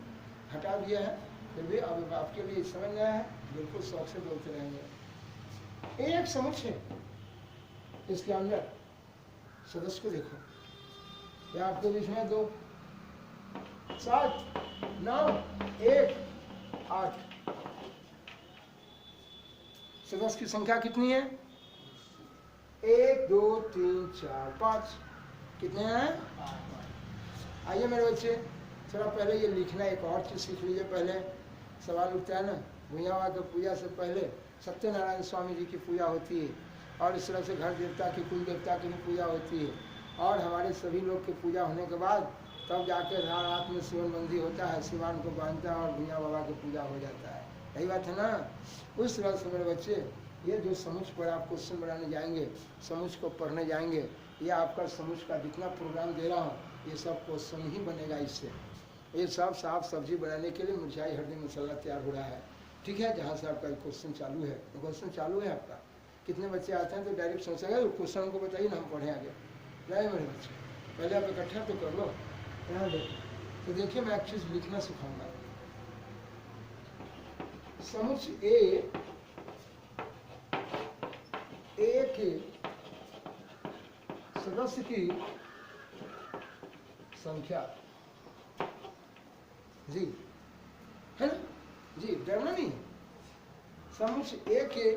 हटा दिया है, फिर भी अब आपके लिए समझ में आया है, बिल्कुल शौक से बोलते रहेंगे। एक समुच्चय, इसके अंदर सदस्य को देखो, या आपके बीच में 2, 7, 9, 1, 8 सदस्य की संख्या कितनी है? 1, 2, 3, 4, 5। कितने हैं? 5। आइए मेरे बच्चे, थोड़ा पहले ये लिखना, एक और चीज़ सीख लीजिए। पहले सवाल उठता है ना, भुइयाँ बाबा की पूजा से पहले सत्यनारायण स्वामी जी की पूजा होती है, और इस तरह से घर देवता की, कुल देवता की भी पूजा होती है, और हमारे सभी लोग की पूजा होने के बाद तब जाकर रात में शिवन बंदी होता है, शिवान को बांधता है और भुइयाँ बाबा की पूजा हो जाता है। यही बात है ना? उस तरह से मेरे बच्चे, ये जो समुच्चय पर आप क्वेश्चन बनाने जाएंगे, समुच्चय को पढ़ने जाएंगे, ये आपका समुच्चय का जितना प्रोग्राम दे रहा हूँ, ये सब क्वेश्चन ही बनेगा इससे। ये सब साफ सब्जी बनाने के लिए मिर्चाई हल्दी मसाला तैयार हो रहा है, ठीक है? जहाँ से आपका क्वेश्चन चालू है, तो क्वेश्चन चालू है आपका। कितने बच्चे आते हैं तो डायरेक्ट सोचेंगे क्वेश्चन हमको बताइए ना, हम पढ़े आगे। नहीं मेरे बच्चे, पहले आप इकट्ठा तो कर लो। यहाँ देखो, तो देखिए मैं एक चीज़ लिखना सिखाऊंगा। समुच्चय ए के सदस्य की संख्या, जी है ना जी, डरना नहीं। समुच्चय ए के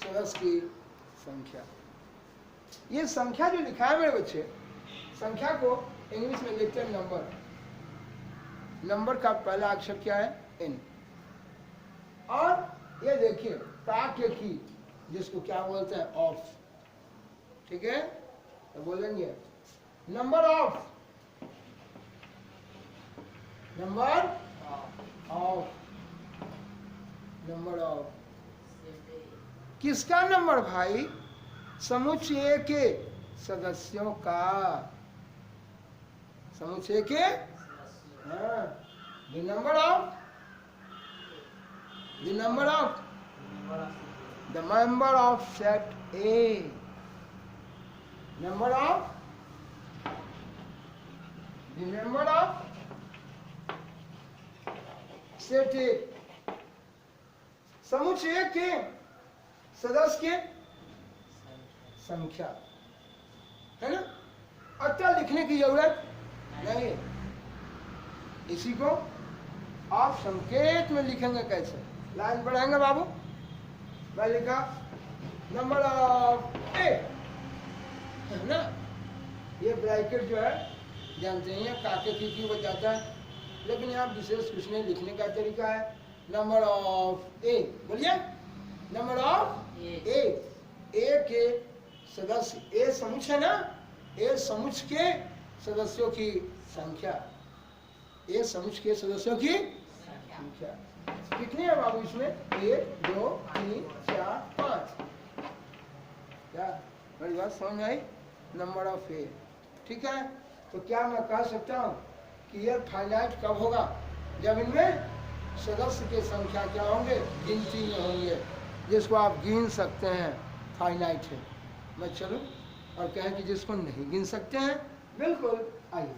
सदस्य की संख्या, ये संख्या जो लिखा है मेरे बच्चे, संख्या को इंग्लिश में लिखते हैं नंबर। नंबर का पहला अक्षर क्या है? एन। और ये देखिए ताके की, जिसको क्या बोलते हैं? ऑफ। ठीक है, तो बोलेंगे number of, number of, number of. किसका नंबर भाई? समुच्चय के सदस्यों का। समुच्चय के, हाँ, the number of, the number of, the member of set A, number of, the member of set ए। समुच्चय के सदस्य के संख्या, है ना? अतः लिखने की जरूरत नहीं। इसी को आप संकेत में लिखेंगे कैसे? लाइन बढ़ाएंगे बाबू। मैं लिखा नंबर ऑफ ए, है ना? ये ब्रैकेट जो है जानते हैं काके की क्यों बच जाता है, लेकिन यहाँ विशेष कुछ नहीं, लिखने का तरीका है। नंबर ऑफ ए, बोलिए नंबर ऑफ ए। ए के सदस्य, ए समुच्चय है ना, ए समुच्चय के सदस्यों की संख्या, ए समुच्चय के सदस्यों की संख्या कितनी है बाबू इसमें? 1, 2, 3, 4, 5। क्या मेरी बात समझ में आई? नंबर ऑफ ए, ठीक है? तो क्या मैं कह सकता हूँ कि यह फाइनाइट कब होगा? जब इनमें सदस्य की संख्या क्या होंगे? गिनती में होंगे, जिसको आप गिन सकते हैं, फाइनाइट है। मैं चलूँ और कहें कि जिसको नहीं गिन सकते हैं, बिल्कुल। आइए,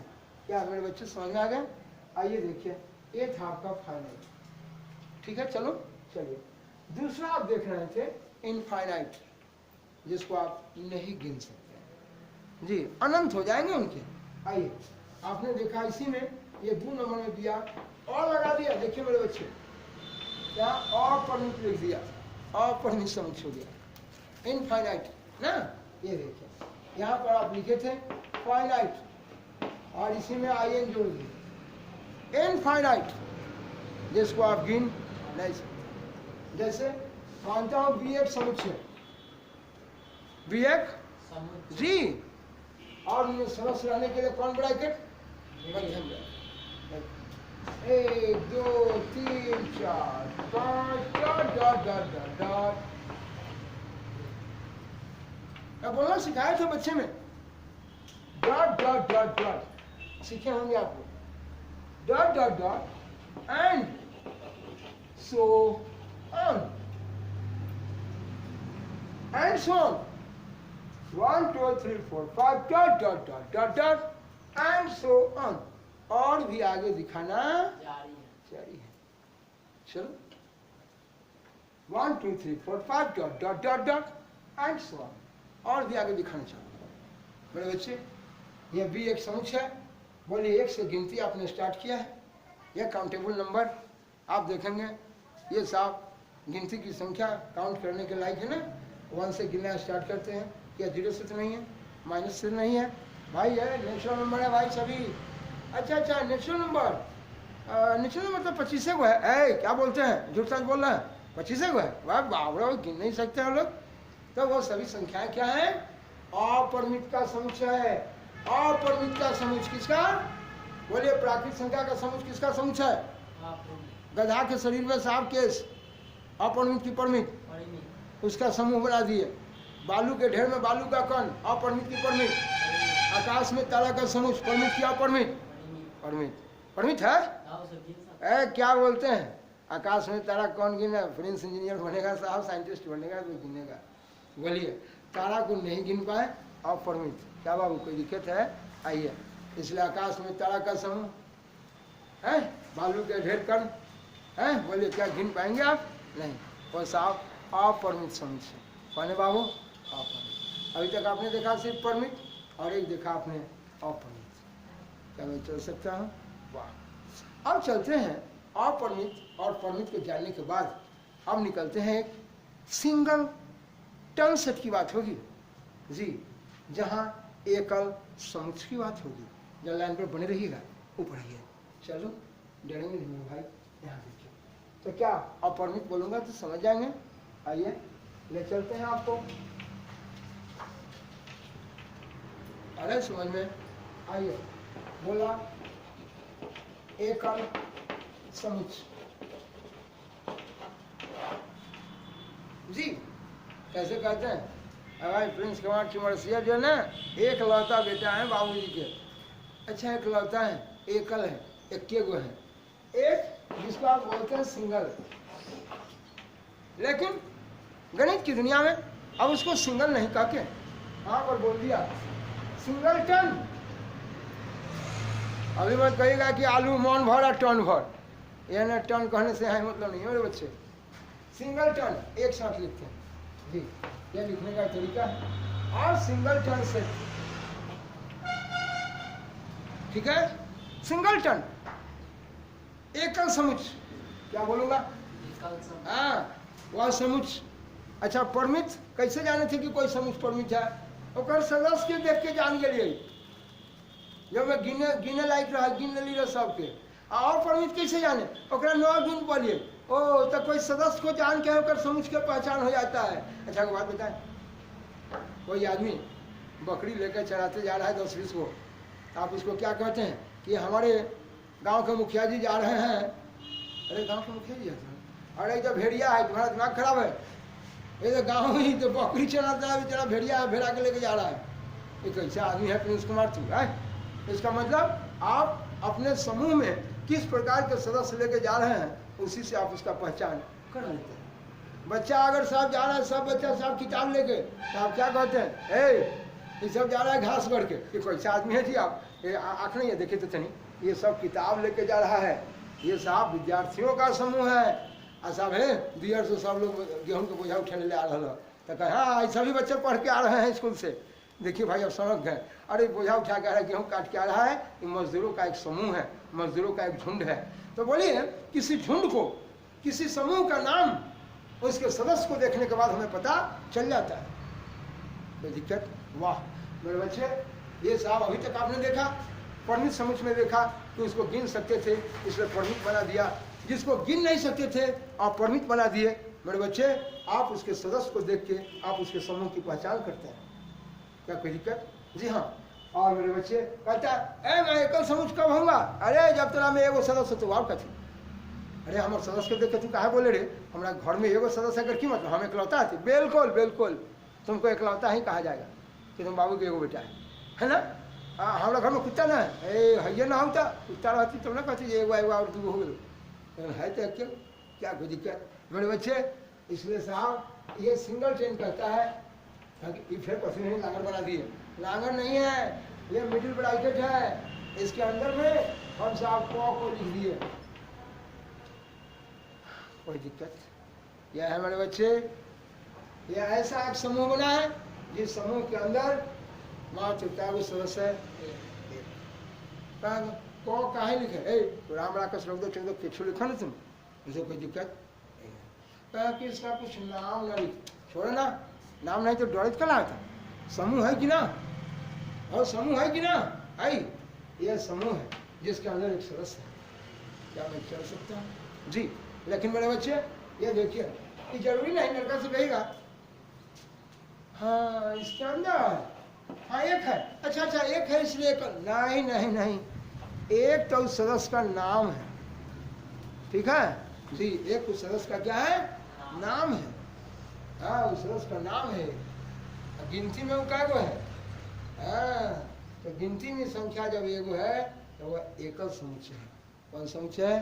क्या मेरे बच्चे समझ में आ गए? आइए देखिए, ये था आपका फाइनाइट, ठीक है? चलो चलिए, दूसरा आप देख रहे थे इनफाइनाइट, जिसको आप नहीं गिन सकते हैं जी, अनंत हो जाएंगे उनके। आइए, आपने देखा इसी में ये 2 नंबर में दिया और लगा दिया। देखिए मेरे बच्चे, यहाँ और परिमित लिख दिया, और परिमित समुच्चय हो गया इनफाइनाइट ना। ये देखिए यहाँ पर आप लिखे थे फाइनाइट, और इसी में आई एन जोड़ दिए, इनफाइनाइट। जिसको आप गिन नहीं सकते। जैसे मानता हूं बी एक समुच्चय, बी एक जी, और मुझे सदस्य रहने के लिए कौन ब्रैकेट? मध्यम bracket. 1 2 3 4 5 dot dot dot dot dot. अब बोलना सिखाया था बच्चे में, डॉट डॉट डॉट डॉट सीखे होंगे आप लोग। Dot dot dot and so on, and so on. 1 2 3 4 5 dot dot dot dot dot and so on. और भी आगे दिखाना जारी है। चलो 1 2 3 4 5 dot dot dot dot and so on, और भी आगे दिखाना चाहूंगा। मेरे बच्चे, यह भी एक समुच्चय है। बोलिए, एक से गिनती आपने स्टार्ट किया है। यह काउंटेबल नंबर आप देखेंगे, ये साफ गिनती की संख्या काउंट करने के लायक है ना। 1 से गिनना स्टार्ट करते हैं, क्या 0 से तो नहीं है, माइनस से नहीं है भाई, है नेचुरल नंबर है भाई सभी। अच्छा अच्छा, नेचुरल नंबर, नेचुरल नंबर तो 25 को है। क्या बोलते हैं, झूठ सच बोल रहे हैं, 25 को है भाई, बाबरा गिन नहीं सकते हम लोग। तो वो सभी संख्याएं क्या है? अपरिमित का समुच्चय है। अपरिमित का समुच्चय किसका? बोलिए, प्राकृतिक संख्या का समुच्चय किसका समुच्चय है? गधा के शरीर में सांप केस, अपरिमित की परिमित, उसका समूह बना दिए। बालू के ढेर में बालू का कण, अपरिमित की परिमित। आकाश में तारा का समूह, परिमित की अपरिमित, परिमित, परिमित है। क्या बोलते हैं, आकाश में तारा कौन गिने? फ्रेंच इंजीनियर बनेगा साहब, साइंटिस्ट बनेगा तो गिनेगा। बोलिए, तारा को नहीं गिन पाए, अपरिमित। क्या बाबू, कोई दिक्कत है? आइए, इसलिए आकाश में तारा का समूह है, बालू के ढेर कण है। बोलिए, क्या गिन पाएंगे आप? नहीं, वो साहब अपरिमित समुच्चय। कौन है बाबू? अपरिमित। अभी तक आपने देखा सिर्फ परिमित, और एक देखा आपने अपरिमित। क्या मैं चल सकता हूँ? वाह। अब चलते हैं अपरिमित और परिमित को जानने के बाद अब निकलते हैं एक सिंगल टर्म सेट की बात होगी जी, जहाँ एकल समुच्चय की बात होगी। जब लाइन पर बने रहिएगा, ऊपर आइए। चलो, डरेंगे नहीं भाई, यहाँ देखिए। तो क्या अपरिमित बोलूंगा तो समझ जाएंगे। आइए, ले चलते हैं आपको। अरे समझ में आइए। बोला एकल समुच्चय जी, कैसे कहते हैं? भाई प्रिंस कुमार चुमरसिया जो है ना, एक लौता बेटा है बाबूजी के। अच्छा, एक लौता है, एकल है, इक्के गो है। एक जिसको आप बोलते हैं सिंगल, लेकिन गणित की दुनिया में अब उसको सिंगल नहीं कह के वहां पर बोल दिया सिंगल टन। अभी मत कहिएगा कि आलू मन भर और टन भर, यह ना टन कहने से है मतलब नहीं मेरे बच्चे। सिंगल टन एक साथ लिखते हैं जी, यह लिखने का तरीका है। और सिंगल टन से, ठीक है, सिंगल टन एकल समुच्चय। क्या बोलूंगा? हाँ, वह समुच्चय। अच्छा, परिमित कैसे जाने थे कि कोई समुच्चय परिमित है? और सदस्य के देख के जान गए, जब मैं गिने लायक रहा, गिन ली रहा सबके। और परिमित कैसे जाने? ओकरा 9 गिन पड़िए, ओ तो कोई सदस्य को जान के होकर समुच्चय के पहचान हो जाता है। अच्छा, एक बात बताएं, कोई आदमी बकरी लेकर चराते जा रहा है 10-20 को, आप उसको क्या कहते हैं कि हमारे गांव के मुखिया जी जा रहे हैं। अरे गांव के मुखिया जी जाते हैं? अरे तो भेड़िया है, तुम्हारा दिमाग खराब है। ये तो गाँव ही तो बकरी चलाता है, बेचारा भेड़िया है, भेड़ा के लेके जा रहा है। ये कैसा आदमी है प्रिंस कुमार तू है? इसका मतलब आप अपने समूह में किस प्रकार के सदस्य लेके जा रहे हैं, उसी से आप उसका पहचान कर लेते हैं। बच्चा अगर साहब जा रहा है, सब बच्चा साहब किताब लेके, तो आप क्या कहते हैं? ये सब जा रहा है घास बढ़ के, ये कैसा आदमी है जी? आप ये आँख नहीं है, देखे तो नहीं, ये सब किताब लेके जा रहा है, ये साहब विद्यार्थियों का समूह है। साहब है बियर से सब लोग गेहूं के बोझा उठाने ले आ रहा है, तो कहे हाँ सभी बच्चे पढ़ के आ रहे हैं स्कूल से। देखिए भाई, अब समझ गए, अरे बोझा उठा के आ रहा है, गेहूँ काट के आ रहा है, ये मजदूरों का एक समूह है, मजदूरों का एक झुंड है। तो बोलिए, किसी झुंड को, किसी समूह का नाम उसके सदस्य को देखने के बाद हमें पता चल जाता है। कोई दिक्कत? वाह मेरे बच्चे, ये साहब अभी तक आपने देखा परिमित समुच्चय में देखा कि उसको गिन सकते थे, इसलिए परिमित बना दिया। जिसको गिन नहीं सकते थे आप परिमित बना दिए। मेरे बच्चे, आप उसके सदस्य को देख के आप उसके समूह की पहचान करते हैं। क्या कोई दिक्कत? जी हाँ। और मेरे बच्चे कहता है मैं एकल समूह कब होऊंगा? अरे जब तोरा में एगो सदस्य तो आप कथी? अरे हमारे सदस्य के देख के तू कहा बोले रे हमारा घर में एगो सदस्य अगर की मतलब हम इकलौता है? बिल्कुल बिल्कुल, तुमको इकलौता ही कहा जाएगा कि तुम बाबू के एगो बेटा है ना। हमारा घर में कुत्ता ना है, है ना होता कुत्ता रहती तब ना कहती एगो एगो और दूगो हो गए है तो क्यों, क्या कोई दिक्कत? मेरे बच्चे, इसलिए साहब ये सिंगल चेन कहता है ताकि फिर पसंद नहीं लांगर बना दिए। लांगर नहीं है, ये मिडिल ब्रैकेट है, इसके अंदर में हम साहब को लिख दिए। कोई दिक्कत? यह है मेरे बच्चे, यह ऐसा एक समूह बना है जिस समूह के अंदर मात्र वो सदस्य है। काहे लिखे तो राम राकस रख दो चल दो किछु लिखा ना तुम, इसे कोई दिक्कत कि इसका कुछ नाम ना लिख छोड़ो ना, नाम नहीं तो डरित कला था। समूह है कि ना, और समूह है कि ना, आई यह समूह है जिसके अंदर एक सदस्य है। क्या मैं चल सकता हूँ जी? लेकिन मेरे बच्चे ये देखिए, ये जरूरी नहीं लड़का से कहेगा हाँ इसके अंदर हाँ एक है, अच्छा अच्छा एक है इसलिए एक, नहीं नहीं नहीं, एक तो उस सदस्य का नाम है, ठीक है जी। एक उस सदस्य का क्या है? नाम है। हाँ उस सदस्य का नाम है। गिनती में वो क्या गो है? हाँ तो गिनती में संख्या जब एगो है तो वह एकल समुच्चय है। कौन समुच्चय है?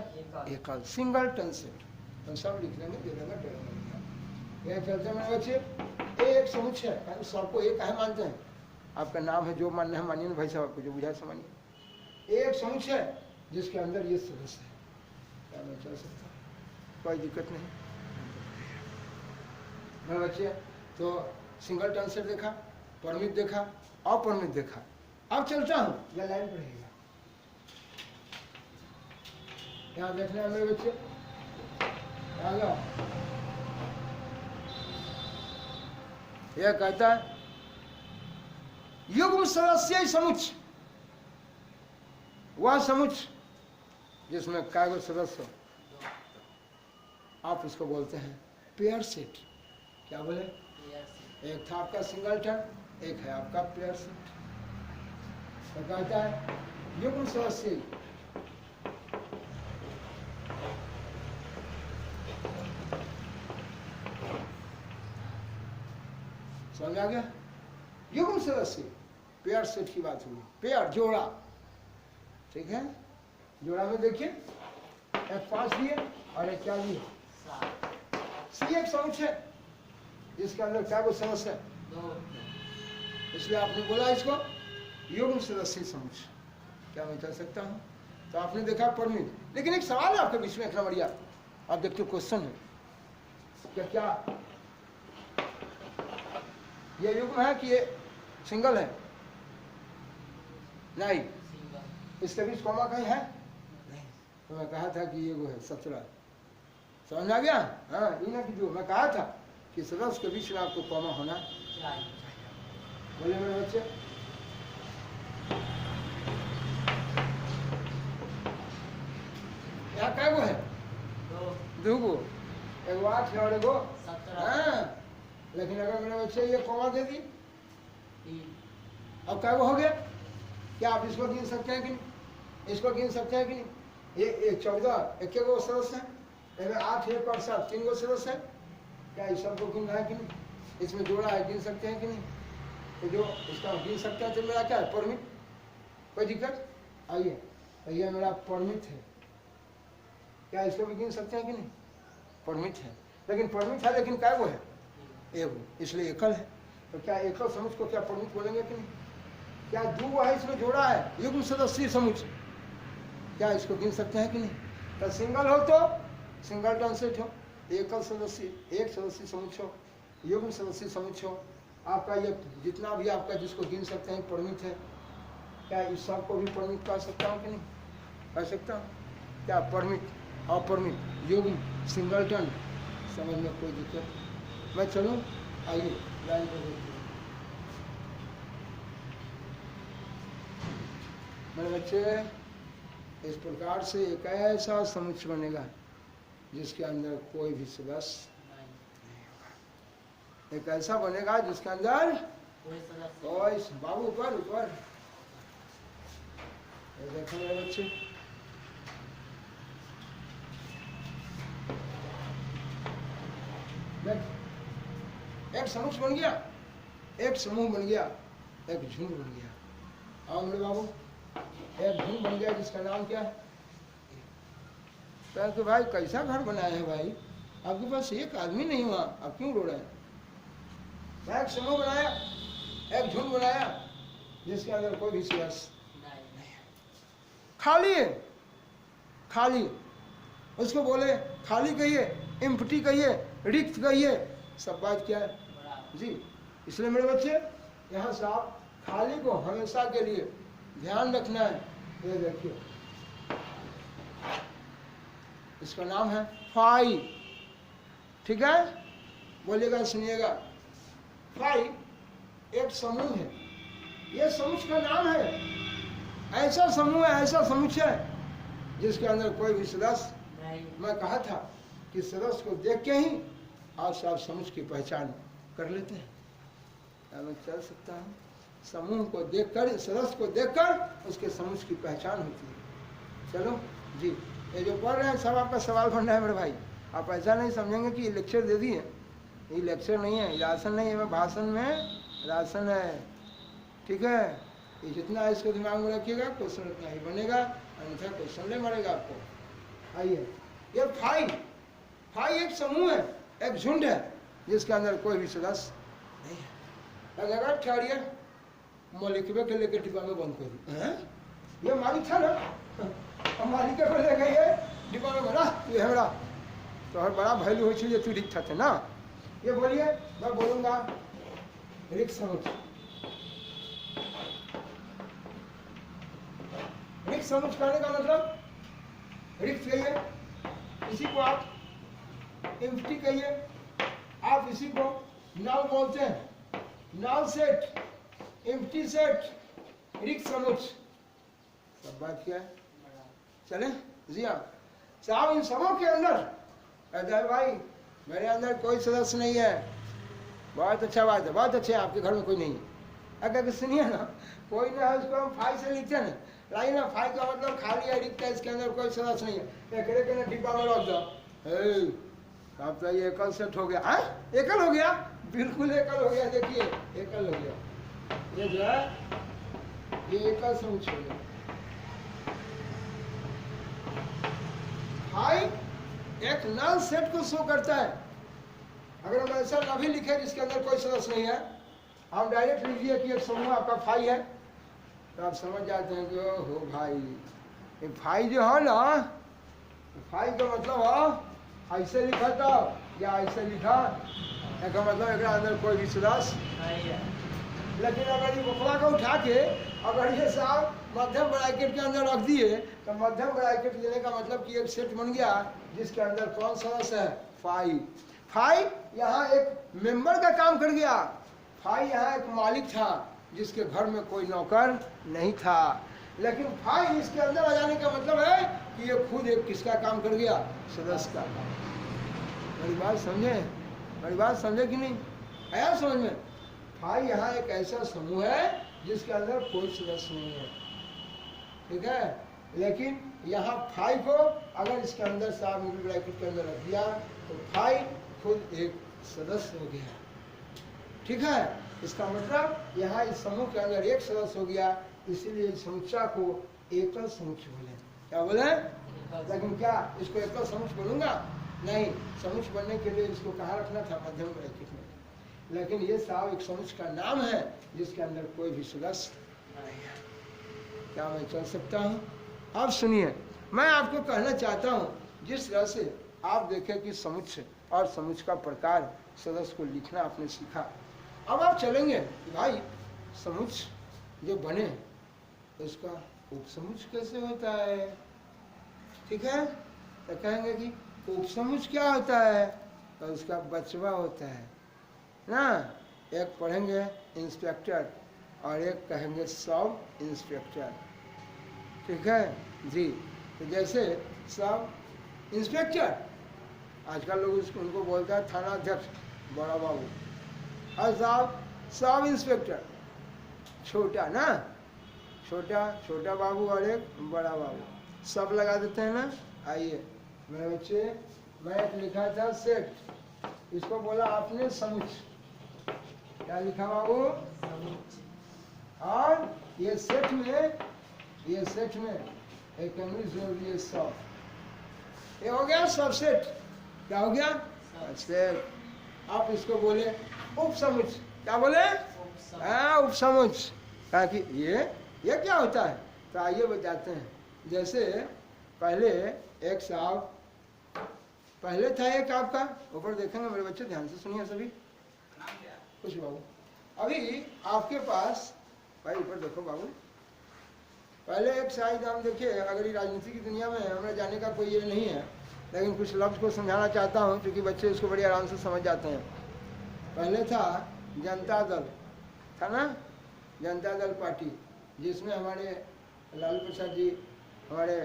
एकल, सिंगल टन सेट। हम सब लिख लेंगे, दे देंगे। यह चलते मेरे बच्चे एक समुच्चय, सबको एक है मानते हैं। आपका नाम है जो मानना है मानिए ना भाई साहब, आपको जो बुझाए मानिए। एक समुच्चय जिसके अंदर ये सदस्य है। क्या मैं चल सकता हूँ? कोई दिक्कत नहीं मेरे बच्चे। तो सिंगल टर्न सेट देखा, परमिट देखा, अपरमिट देखा। अब चलता हूँ, यह लाइन पर रहेगा। यहाँ देखना है मेरे बच्चे, यह कहता है युग्म सदस्य समुच्चय, वह समुच्चय जिसमें कागो सदस्य, आप उसको बोलते हैं पेयर सेट। क्या बोले? एक था आपका सिंगल टर्न, एक है आपका पेयर सेट। तो कहता है युग्म सदस्य समझ आ गया? युग्म सदस्य पेयर सेट की बात हुई, पेयर जोड़ा, ठीक है। जोड़ा में देखिए एक 5 दिए और एक क्या दिए? सी एक समुच्चय जिसके अंदर क्या वो सदस्य है? इसलिए आपने बोला इसको युग्म सदस्य समुच्चय। क्या मैं कह सकता हूँ? तो आपने देखा परमिट, लेकिन एक सवाल है आपके बीच में, इतना बढ़िया आप देखते हो क्वेश्चन है क्या? क्या ये युग्म है कि ये सिंगल है? नहीं, इसके बीच कॉमा कहीं है नहीं। तो मैं कहा था कि ये वो है 17, समझ आ गया? हाँ ये ना कि जो मैं कहा था कि सदस्य के बीच में आपको कॉमा होना चाहिए। बोले मेरे बच्चे, यहाँ क्या वो है? दो गो, एगो 8 और एगो 17। हाँ लेकिन अगर मेरे बच्चे ये कॉमा दे दी, अब क्या वो हो गया? क्या आप इसको गिन सकते हैं कि नहीं? इसको गिन सकते हैं कि नहीं? ये 14 एक गो सदस्य है, 8 1 और 7 3 गो सदस्य है। क्या इस सबको गिन रहा है कि नहीं? इसमें जोड़ा है, गिन सकते हैं कि नहीं? तो जो इसका गिन सकते हैं तो मेरा क्या है? परमिट। कोई दिक्कत? आइए, तो ये मेरा परमिट है। क्या इसको भी गिन सकते हैं कि नहीं? परमिट है, लेकिन परमिट है लेकिन क्या वो है? एगो, इसलिए एकल है। तो क्या एकल समुच्चय को क्या परमिट बोलेंगे कि नहीं? क्या दो है इसमें जोड़ा है युग्म सदस्य समुच्चय, क्या इसको गिन सकते हैं कि नहीं? तो सिंगल हो तो सिंगल टर्न सेट हो, एकल सदस्य एक सदस्य समुच्चय हो, युग्म सदस्य समुच्चय हो। आपका ये जितना भी आपका जिसको गिन सकते हैं परमिट है। क्या इस सब को भी परमिट कह सकता हूँ कि नहीं? कह सकता हूँ। क्या परमिट अपरमिट युग्म सिंगल टर्न, समझ में कोई दिक्कत? मैं चलूँ? आइए लाइन पर देखिए मेरे बच्चे। इस प्रकार से एक ऐसा समुच्चय बनेगा जिसके अंदर कोई भी सदस्य एक ऐसा बनेगा जिसके अंदर कोई बाबू ऊपर ऊपर देखो मेरे बच्चे, एक समूह बन गया, एक समूह बन गया, एक झुंड बन गया। आओ मेरे बाबू, एक झुंड बन गया जिसका नाम क्या है? तो भाई कैसा घर बनाया है भाई, आपके पास एक आदमी नहीं हुआ, आप क्यों रो रहे हैं? एक समूह बनाया, एक झुंड बनाया जिसके अंदर कोई भी सदस्य नहीं है, खाली है, खाली। उसको बोले खाली कहिए, एम्प्टी कहिए, रिक्त कहिए, सब बात क्या है जी। इसलिए मेरे बच्चे यहाँ से आप खाली को हमेशा के लिए ध्यान रखना है। ये देखिए, इसका नाम है फाई, ठीक है? बोलिएगा, सुनिएगा। फाई एक समूह है, ये समूह का नाम है। ऐसा समूह है, ऐसा समूह है जिसके अंदर कोई भी सदस्य नहीं। मैं कहा था कि सदस्य को देख के ही आप सब समूह की पहचान कर लेते हैं। क्या मैं चल सकता हूँ? समूह को देखकर, सदस्य को देखकर उसके समूह की पहचान होती है। चलो जी, ये जो पढ़ रहे हैं सब आपका सवाल बन रहा है मेरे भाई। आप ऐसा नहीं समझेंगे कि ये लेक्चर दे दिए, ये लेक्चर नहीं है, ये राशन नहीं है, भाषण में राशन है, ठीक है? ये जितना है इसको दिमाग में रखिएगा, क्वेश्चन उतना ही बनेगा, अन्यथा क्वेश्चन नहीं मरेगा आपको। आइए, ये फाई, फाई एक समूह है, एक झुंड है जिसके अंदर कोई भी सदस्य नहीं है। लगा ठहरिए, मलिकवे के लेकर डिब्बा में बंद कर दी। ये मालिक था ना, मालिक को ले गए डिब्बा में बना, ये बड़ा तो हर बड़ा वैल्यू हो चाहिए, तू रिक्त थे ना। ये बोलिए, मैं बोलूंगा रिक्त समझ। रिक्त समझ करने का मतलब, रिक्त कहिए, इसी को आप एम्प्टी कहिए, आप इसी को नाउ बोलते हैं, नाउ सेट, एम्प्टी सेट, रिक्त समझ। सब बात क्या है? चले जी हाँ साहब, इन सबों के अंदर अजय भाई मेरे अंदर कोई सदस्य नहीं है। बहुत अच्छा बात है, बहुत अच्छे, आपके घर में कोई नहीं है। अगर सुनिए ना, कोई ना है, उसको हम फाइल से लिखते हैं ना, लाइए ना, फाइल का मतलब खाली है, रिक्त है, इसके अंदर कोई सदस्य नहीं है। एकड़े के ना डिब्बा में रख दो, अब तो ये एकल सेट हो गया। हाँ, एकल हो गया, बिल्कुल एकल हो गया। देखिए एकल हो गया, ये जो है ये एकल समूह हो गया। फाइव एक नल सेट को शो करता है। अगर हम ऐसा ना भी लिखे जिसके अंदर कोई सदस्य नहीं है, हम डायरेक्ट लिखिए कि एक समूह आपका फाई है, तो आप समझ जाते हैं कि हो भाई, ये फाई जो है ना, फाई का मतलब हो ऐसे लिखा था या ऐसे लिखा, इसका मतलब एक अंदर कोई भी सदस्य नहीं है। लेकिन अगर ये बुकला को उठा के अगर ये साहब मध्यम ब्रैकेट के अंदर रख दिए, तो मध्यम ब्रैकेट देने का मतलब कि एक सेट बन गया जिसके अंदर कौन सदस्य है? फाई। फाई यहाँ एक मेंबर का काम कर गया। फाई यहाँ एक मालिक था जिसके घर में कोई नौकर नहीं था, लेकिन फाई इसके अंदर आ जाने का मतलब है कि ये खुद एक किसका काम कर गया? सदस्य का। मेरी बात समझे? मेरी बात समझे कि नहीं? आया समझ में? फाई यहाँ एक ऐसा समूह है जिसके अंदर कोई सदस्य नहीं है, ठीक है? लेकिन यहाँ फाई को अगर इसके अंदर साहब मिडिल ब्रैकेट के अंदर रख दिया तो फाई खुद एक सदस्य हो गया, ठीक है? इसका मतलब यहाँ इस समूह के अंदर एक सदस्य हो गया, इसीलिए इस समुच्चय को एकल समूह बोले। क्या बोले? लेकिन क्या इसको एकल समूह बोलूंगा? नहीं, समूह बनने के लिए इसको कहाँ रखना था? मध्यम ब्रैकेट में। लेकिन ये साहब एक समूह का नाम है जिसके अंदर कोई भी सदस्य नहीं है। क्या मैं चल सकता हूँ? अब सुनिए, मैं आपको कहना चाहता हूँ, जिस तरह से आप देखें कि समुच्चय और समुच्चय का प्रकार सदस्य को लिखना आपने सीखा, अब आप चलेंगे कि भाई समुच्चय जो बने उसका उपसमुच्चय कैसे होता है, ठीक है? तो कहेंगे कि उपसमुच्चय क्या होता है? तो उसका बचवा होता है ना। एक पढ़ेंगे इंस्पेक्टर और एक कहेंगे सब इंस्पेक्टर, ठीक है जी? तो जैसे सब इंस्पेक्टर आजकल लोग उनको बोलता है थाना अध्यक्ष, बड़ा बाबू, और साहब सब इंस्पेक्टर, छोटा ना, छोटा बाबू और एक बड़ा बाबू, सब लगा देते हैं ना। आइए मेरे बच्चे, मैं एक लिखा था सेठ, इसको बोला आपने समुच। क्या लिखा बाबू? और ये सेठ में एक इंग्लिश जोड़ लिए सब, ये हो गया सब सेठ। क्या हो गया? सेठ। आप इसको बोले उप समुच। क्या बोले? उप समुच। कहा कि ये क्या होता है? तो आइए बताते हैं। जैसे पहले एक साहब, पहले था एक आपका, ऊपर देखेंगे मेरे बच्चे, ध्यान से सुनिए सभी। कुछ बाबू, अभी आपके पास, भाई ऊपर देखो बाबू, पहले एक शायद हम देखिए, अगर ये राजनीति की दुनिया में हमें जाने का कोई ये नहीं है, लेकिन कुछ लफ्ज़ को समझाना चाहता हूँ क्योंकि बच्चे इसको बड़ी आराम से समझ जाते हैं। पहले था जनता दल, था ना, जनता दल पार्टी, जिसमें हमारे लालू प्रसाद जी, हमारे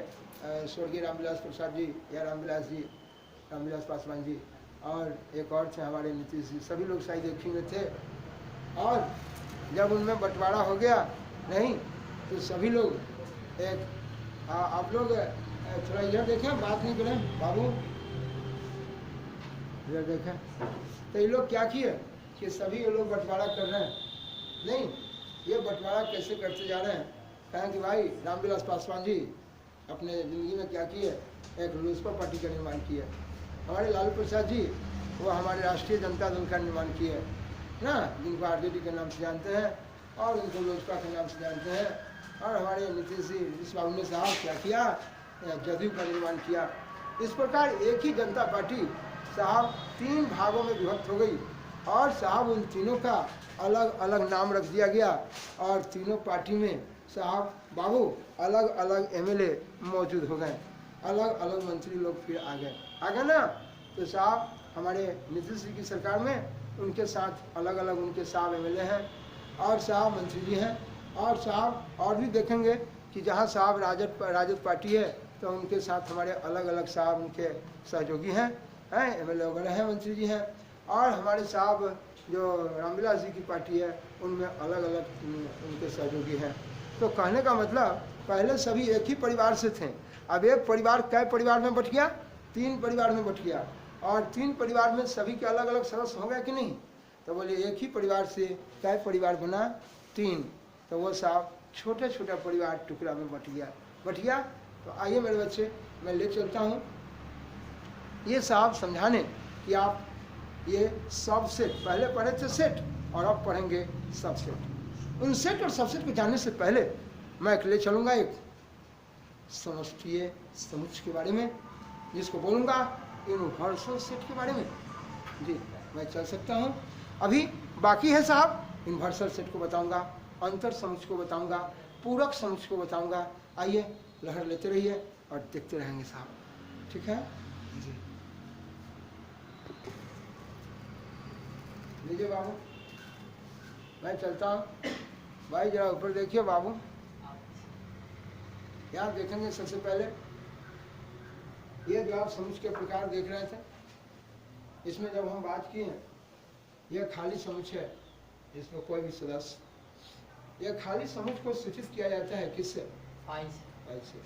स्वर्गीय रामविलास प्रसाद जी या रामविलास पासवान जी, और एक और थे हमारे नीतीश जी, सभी लोग शायद एक ही में थे। और जब उनमें बंटवारा हो गया नहीं, तो सभी लोग एक, आप लोग थोड़ा इधर देखें, बात नहीं करें बाबू, इधर देखें। तो ये लोग क्या किए कि सभी ये लोग बंटवारा कर रहे हैं। नहीं, ये बंटवारा कैसे करते जा रहे हैं? कहें कि भाई रामविलास पासवान जी अपने ज़िंदगी में क्या किए, एक लोजपा पार्टी का निर्माण किए। हमारे लालू प्रसाद जी वो हमारे राष्ट्रीय जनता दल का निर्माण किए ना, जिनको आरजेडी के नाम से जानते हैं और उनको लोजपा के नाम से जानते हैं। और हमारे नीतीश जी, जिस बाबू ने साहब क्या किया, जदयू का निर्माण किया। इस प्रकार एक ही जनता पार्टी साहब 3 भागों में विभक्त हो गई, और साहब उन तीनों का अलग अलग नाम रख दिया गया, और तीनों पार्टी में साहब बाबू अलग अलग एमएलए मौजूद हो गए, अलग अलग मंत्री लोग फिर आ गए ना। तो साहब हमारे नीतीश जी की सरकार में उनके साथ अलग अलग उनके साहब एमएलए हैं और साहब मंत्री जी हैं, और साहब और भी देखेंगे कि जहाँ साहब राजद पार्टी है तो उनके साथ हमारे अलग अलग साहब उनके सहयोगी हैं एमएलए वगैरह हैं, मंत्री जी हैं। और हमारे साहब जो रामविलास जी की पार्टी है उनमें अलग अलग उनके सहयोगी हैं। तो कहने का मतलब पहले सभी एक ही परिवार से थे, अब एक परिवार कई परिवार में बट गया, 3 परिवार में बट गया, और 3 परिवार में सभी के अलग अलग सदस्य हो गए कि नहीं? तो बोले एक ही परिवार से कई परिवार बना? 3। तो वो साहब छोटे छोटा परिवार टुकड़ा में बट गया। तो आइए मेरे बच्चे, मैं ले चलता हूँ ये साहब समझाने कि आप ये सब सेट, पहले पढ़े थे सेट और अब पढ़ेंगे सब सेट। उन सेट और सबसेट को जानने से पहले मैं ले चलूँगा एक समष्टीय समुच्चय के बारे में, जिसको बोलूँगा यूनिवर्सल सेट के बारे में। जी मैं चल सकता हूँ। अभी बाकी है साहब, यूनिवर्सल सेट को बताऊँगा, अंतर समुच्चय को बताऊँगा, पूरक समुच्चय को बताऊँगा। आइए लहर लेते रहिए और देखते रहेंगे साहब, ठीक है जी। लीजिए बाबू, मैं चलता हूँ। भाई जरा ऊपर देखिए बाबू, यहाँ देखेंगे सबसे पहले ये जो आप समुच्चय के प्रकार देख रहे थे, इसमें जब हम बात किए हैं, यह खाली समुच्चय है, इसमें कोई भी सदस्य, यह खाली समुच्चय को सूचित किया जाता है किससे? फाइल से।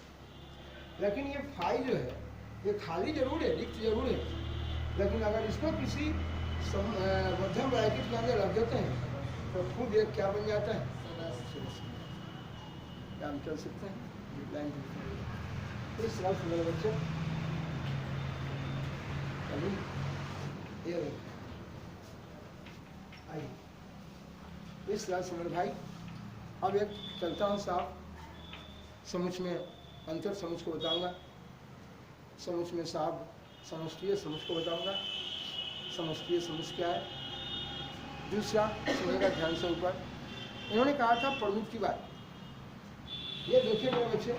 लेकिन ये फाइल जो है ये खाली जरूर है, रिक्त जरूर है, लेकिन अगर इसको किसी मध्यम ब्रैकेट के अंदर रख देते हैं तो खुद एक क्या बन जाता है? क्या हम चल सकते हैं? इस तरह से मेरे बच्चे अभी ये आइए, इस तरह से मेरे भाई अब एक चलता हूँ साहब समुच्चय में, अंतर समुच्चय को बताऊंगा, समुच्चय में साहब समष्टीय समुच्चय को बताऊंगा। समष्टीय समुच्चय क्या है? दूसरा सुनिएगा ध्यान से ऊपर, इन्होंने कहा था प्रमुख की बात। ये देखिए मेरे बच्चे,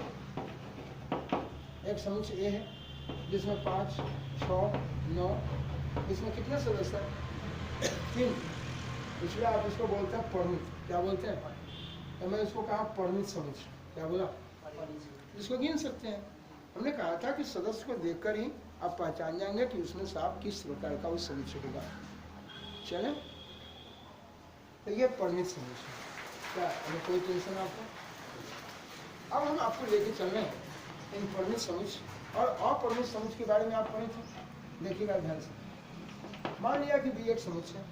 एक समुच्चय ए है जिसमें 5, 6, 9, इसमें कितने सदस्य हैं? 3। इसलिए आप इसको बोलते हैं परिमित। क्या बोलते हैं? तो मैं इसको कहा परिमित समुच्चय। क्या बोला? इसको गिन सकते हैं, हमने कहा था कि सदस्य को देखकर ही आप पहचान जाएंगे कि उसमें से आप किस प्रकार का उस समुच्चय होगा। चले, तो ये परिमित समुच्चय। क्या हमें कोई टेंशन आपको? अब हम आपको लेके चल रहे हैं इन परिमित समुच्चय और अपरिमित समुच्चय के बारे में आप पढ़े थे। देखिएगा ध्यान से। मान लिया कि भी एक समुच्चय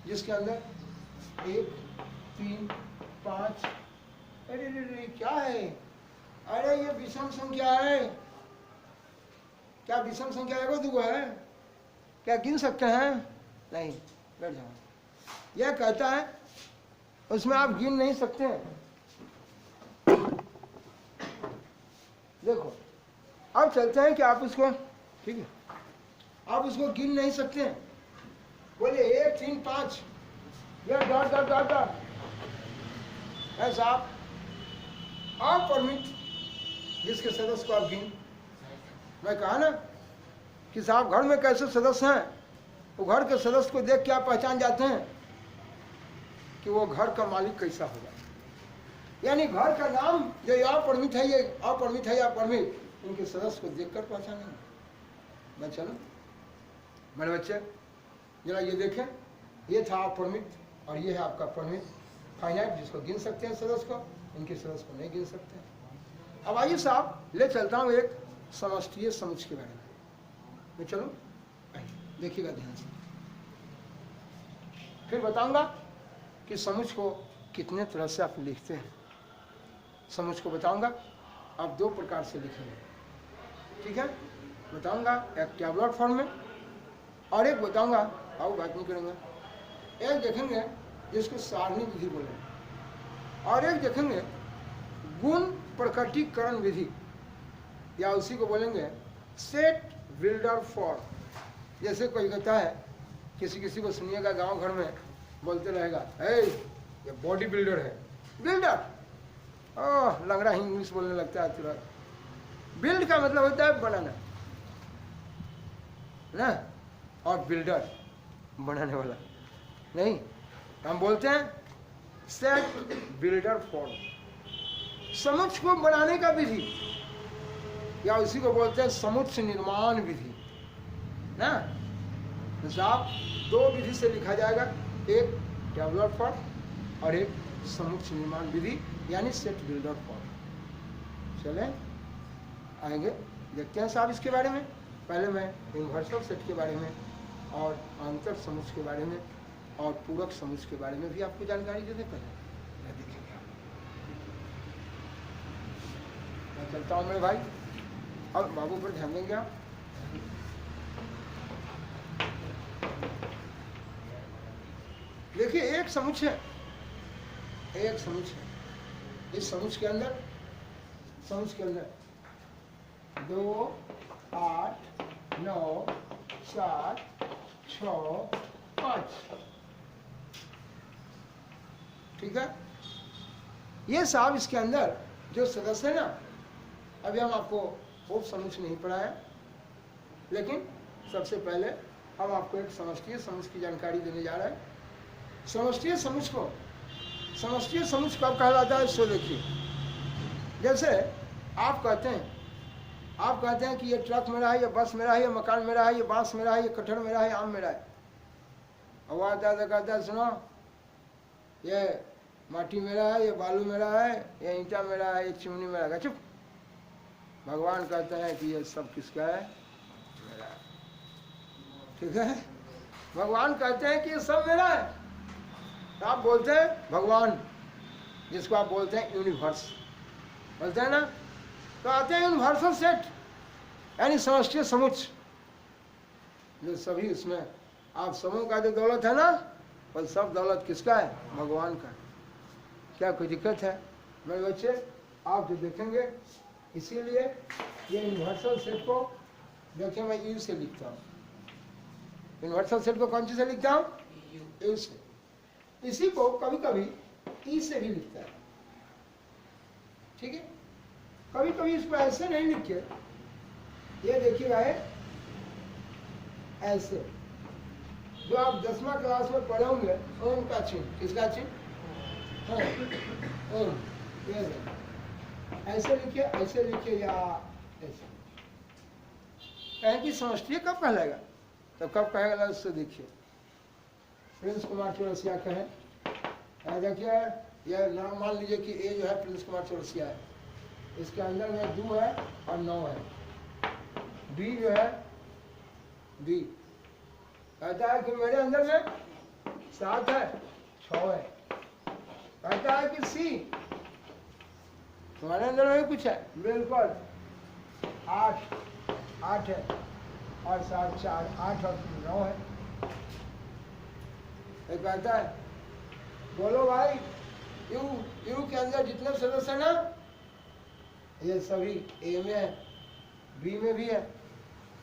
जिसके अंदर 1, 3, 5, अरे क्या है? अरे ये विषम संख्या है। क्या विषम संख्या एगो दुगो है? क्या गिन सकते हैं? नहीं, बैठ जाओ। यह कहता है उसमें आप गिन नहीं सकते हैं। देखो, अब चलते हैं कि आप उसको, ठीक है, आप उसको गिन नहीं सकते हैं। बोले 1, 3, 5, यह डॉट डॉट डॉट डॉट, ऐसा आप अपरिमित जिसके सदस्य को आप गिन। मैं कहा ना कि साहब घर में कैसे सदस्य हैं, वो घर के सदस्य को देख के आप पहचान जाते हैं कि वो घर का मालिक कैसा होगा। यानी घर का नाम जो अपरिमित है, ये अपरिमित है या परिमित, उनके सदस्य को देखकर पहचानेंगे। मैं चलो मेरे बच्चे जरा ये देखें, ये था अपरिमित और ये है आपका परिमित, फाइनाइट, जिसको गिन सकते हैं सदस्य को, इनके सदस्य को नहीं गिन सकते हैं। अब आइए साहब ले चलता हूँ एक समष्टीय समुच्चय के बारे में। मैं चलो देखिएगा ध्यान से, फिर बताऊंगा कि समुच्चय को कितने तरह से आप लिखते हैं। समुच्चय को बताऊंगा आप 2 प्रकार से लिखेंगे, ठीक है? बताऊंगा एक टैबुलर फॉर्म में और एक बताऊंगा, आओ बात नहीं करेंगे, एक देखेंगे जिसको सारणी विधि बोलेंगे और एक देखेंगे गुण प्रकटीकरण विधि, या उसी को बोलेंगे सेट बिल्डर फॉर्म। जैसे कोई कहता है, किसी किसी को सुनिएगा गांव घर में बोलते रहेगा, ये बॉडी बिल्डर है। बिल्डर, ओह लंगड़ा इंग्लिश बोलने लगता है तुरंत। बिल्ड का मतलब होता है बनाना ना, और बिल्डर बनाने वाला नहीं। हम बोलते हैं सेट बिल्डर फॉर्म, समुच्चय को बनाने का विधि, या उसी को बोलते हैं समुच्चय निर्माण विधि ना। साहब 2 विधि से लिखा जाएगा, एक टैबुलर फॉर्म और एक समुच्चय निर्माण विधि, यानी सेट बिल्डर फॉर्म। चले आएंगे, देखते हैं साहब इसके बारे में। पहले मैं यूनिवर्सल सेट के बारे में और अंतर समुच्चय के बारे में और पूरक समुच्चय के बारे में भी आपको जानकारी दे दें। पहले देखिएगा, मैं चलता हूँ मेरे भाई, अब बाबू पर ध्यान देंगे आप। देखिए एक समुच्चय, इस समुच्चय के अंदर 2, 8, 9, 7, 6, 5, ठीक है? ये साहब इसके अंदर जो सदस्य है ना, अभी हम आपको उप समुच्चय नहीं पढ़ाया, लेकिन सबसे पहले हम आपको एक समष्टीय समुच्चय की जानकारी देने जा रहे हैं। समष्टीय समुच्चय कब कहलाता है, सो देखिए। जैसे आप कहते हैं कि ये ट्रक मेरा है, ये बस मेरा है, ये मकान मेरा है, ये बांस मेरा है, ये कटहल मेरा है, आम मेरा है। और दादा कहता है सुनो, ये माटी मेरा है, ये बालू मेरा है, ये ईंटा मेरा है, ये चिमनी मेरा है। चुप। भगवान कहता है कि ये सब किसका है, मेरा है, ठीक है? भगवान कहते हैं कि ये सब मेरा है। तो आप बोलते हैं भगवान, जिसको आप बोलते हैं यूनिवर्स, बोलते हैं ना, तो आते हैं यूनिवर्सल सेट, यानी समष्टीय समुच्चय, जो सभी उसमें आप समूह का जो दौलत है ना, वो सब दौलत किसका है, भगवान का। क्या कोई दिक्कत है मेरे बच्चे? आप जो देखेंगे, इसीलिए ये यूनिवर्सल सेट को देखिए मैं यू से लिखता हूँ। यूनिवर्सल सेट को कौन सी से लिखता हूँ, यू से। इसी को कभी कभी ई से भी लिखता है, ठीक है? कभी कभी इसको ऐसे नहीं लिखे, ये देखिएगा है ऐसे, जो आप 10वीं क्लास में पढ़े होंगे, ओम का चिन्ह, किसका चिन्ह, ओम, ऐसे लिखिए, या ऐसे कहें कि समष्टि कब कहलाएगा, तो कब कहेगा उससे देखिए। प्रिंस कुमार चौरसिया कहें, देखिए यह नाम मान लीजिए कि ए जो है प्रिंस कुमार चौरसिया है, इसके अंदर में 2 है और 9 है। बी जो है बी कहता है कि मेरे अंदर में 7 है 6 है। कहता है कि सी तुम्हारे अंदर में कुछ है, बिल्कुल 8 है और 7 4 8 और 9 है। ये कहता है बोलो भाई यू के अंदर जितने सदस्य है ना, ये सभी ए में है, बी में भी है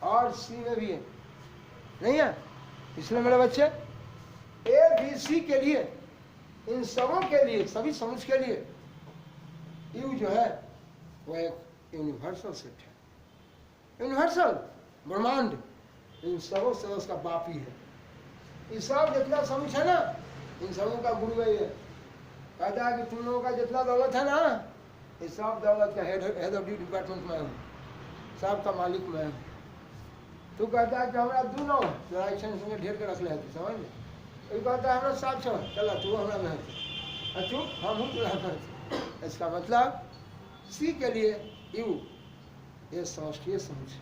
और सी में भी है, नहीं है? इसलिए मेरे बच्चे ए बी सी के लिए, इन सबों के लिए, सभी समूह के लिए यू जो है वह एक यूनिवर्सल सेट है, यूनिवर्सल ब्रह्मांड इन सबों सदस्य का बाप ही है। ये सब जितना समूह है ना, इन सबों का गुरु है। ये कहता है कि तुम लोगों का जितना दौलत है ना, ये सब दौलत का हेड ऑफ डिपार्टमेंट में हूँ, सब का मालिक मैं हूँ। तू कहता है कि हमारा 2 नाव है, जरा एक्शन ढेर के रख ले, तू समझ ले। ये कहता है हमारा 7 6 है, चला तू हमारा में है, तू हम हूँ तुला में। इसका मतलब सी के लिए यू ये समष्टीय समझ है,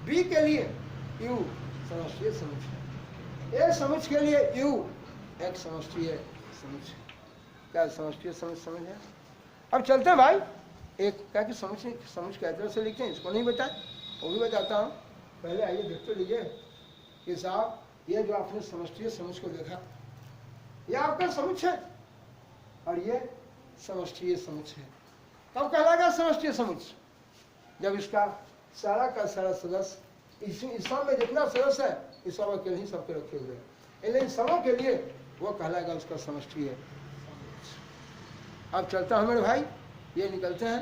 बी के लिए यू समष्टीय समझ है, ए समझ के लिए यू एक समष्टीय समझ है। क्या समष्टीय समझ है? अब चलते हैं भाई, एक क्या कि समझ के तरह से लिखते हैं, इसको नहीं बताए वो भी बताता हूँ। पहले आइए देख तो लीजिए कि साहब ये जो आपने समष्टीय समझ को देखा, ये आपका समझ है और ये समष्टीय समझ है। कब कहलाएगा समष्टीय समझ? जब इसका सारा का सारा सदस्य, इस सब में जितना सदस्य है इस सब अकेले ही सबके रखे हुए हैं, इसलिए इन सबों के लिए वो कहलाएगा उसका समष्टीय। अब चलता है मेरे भाई, ये निकलते हैं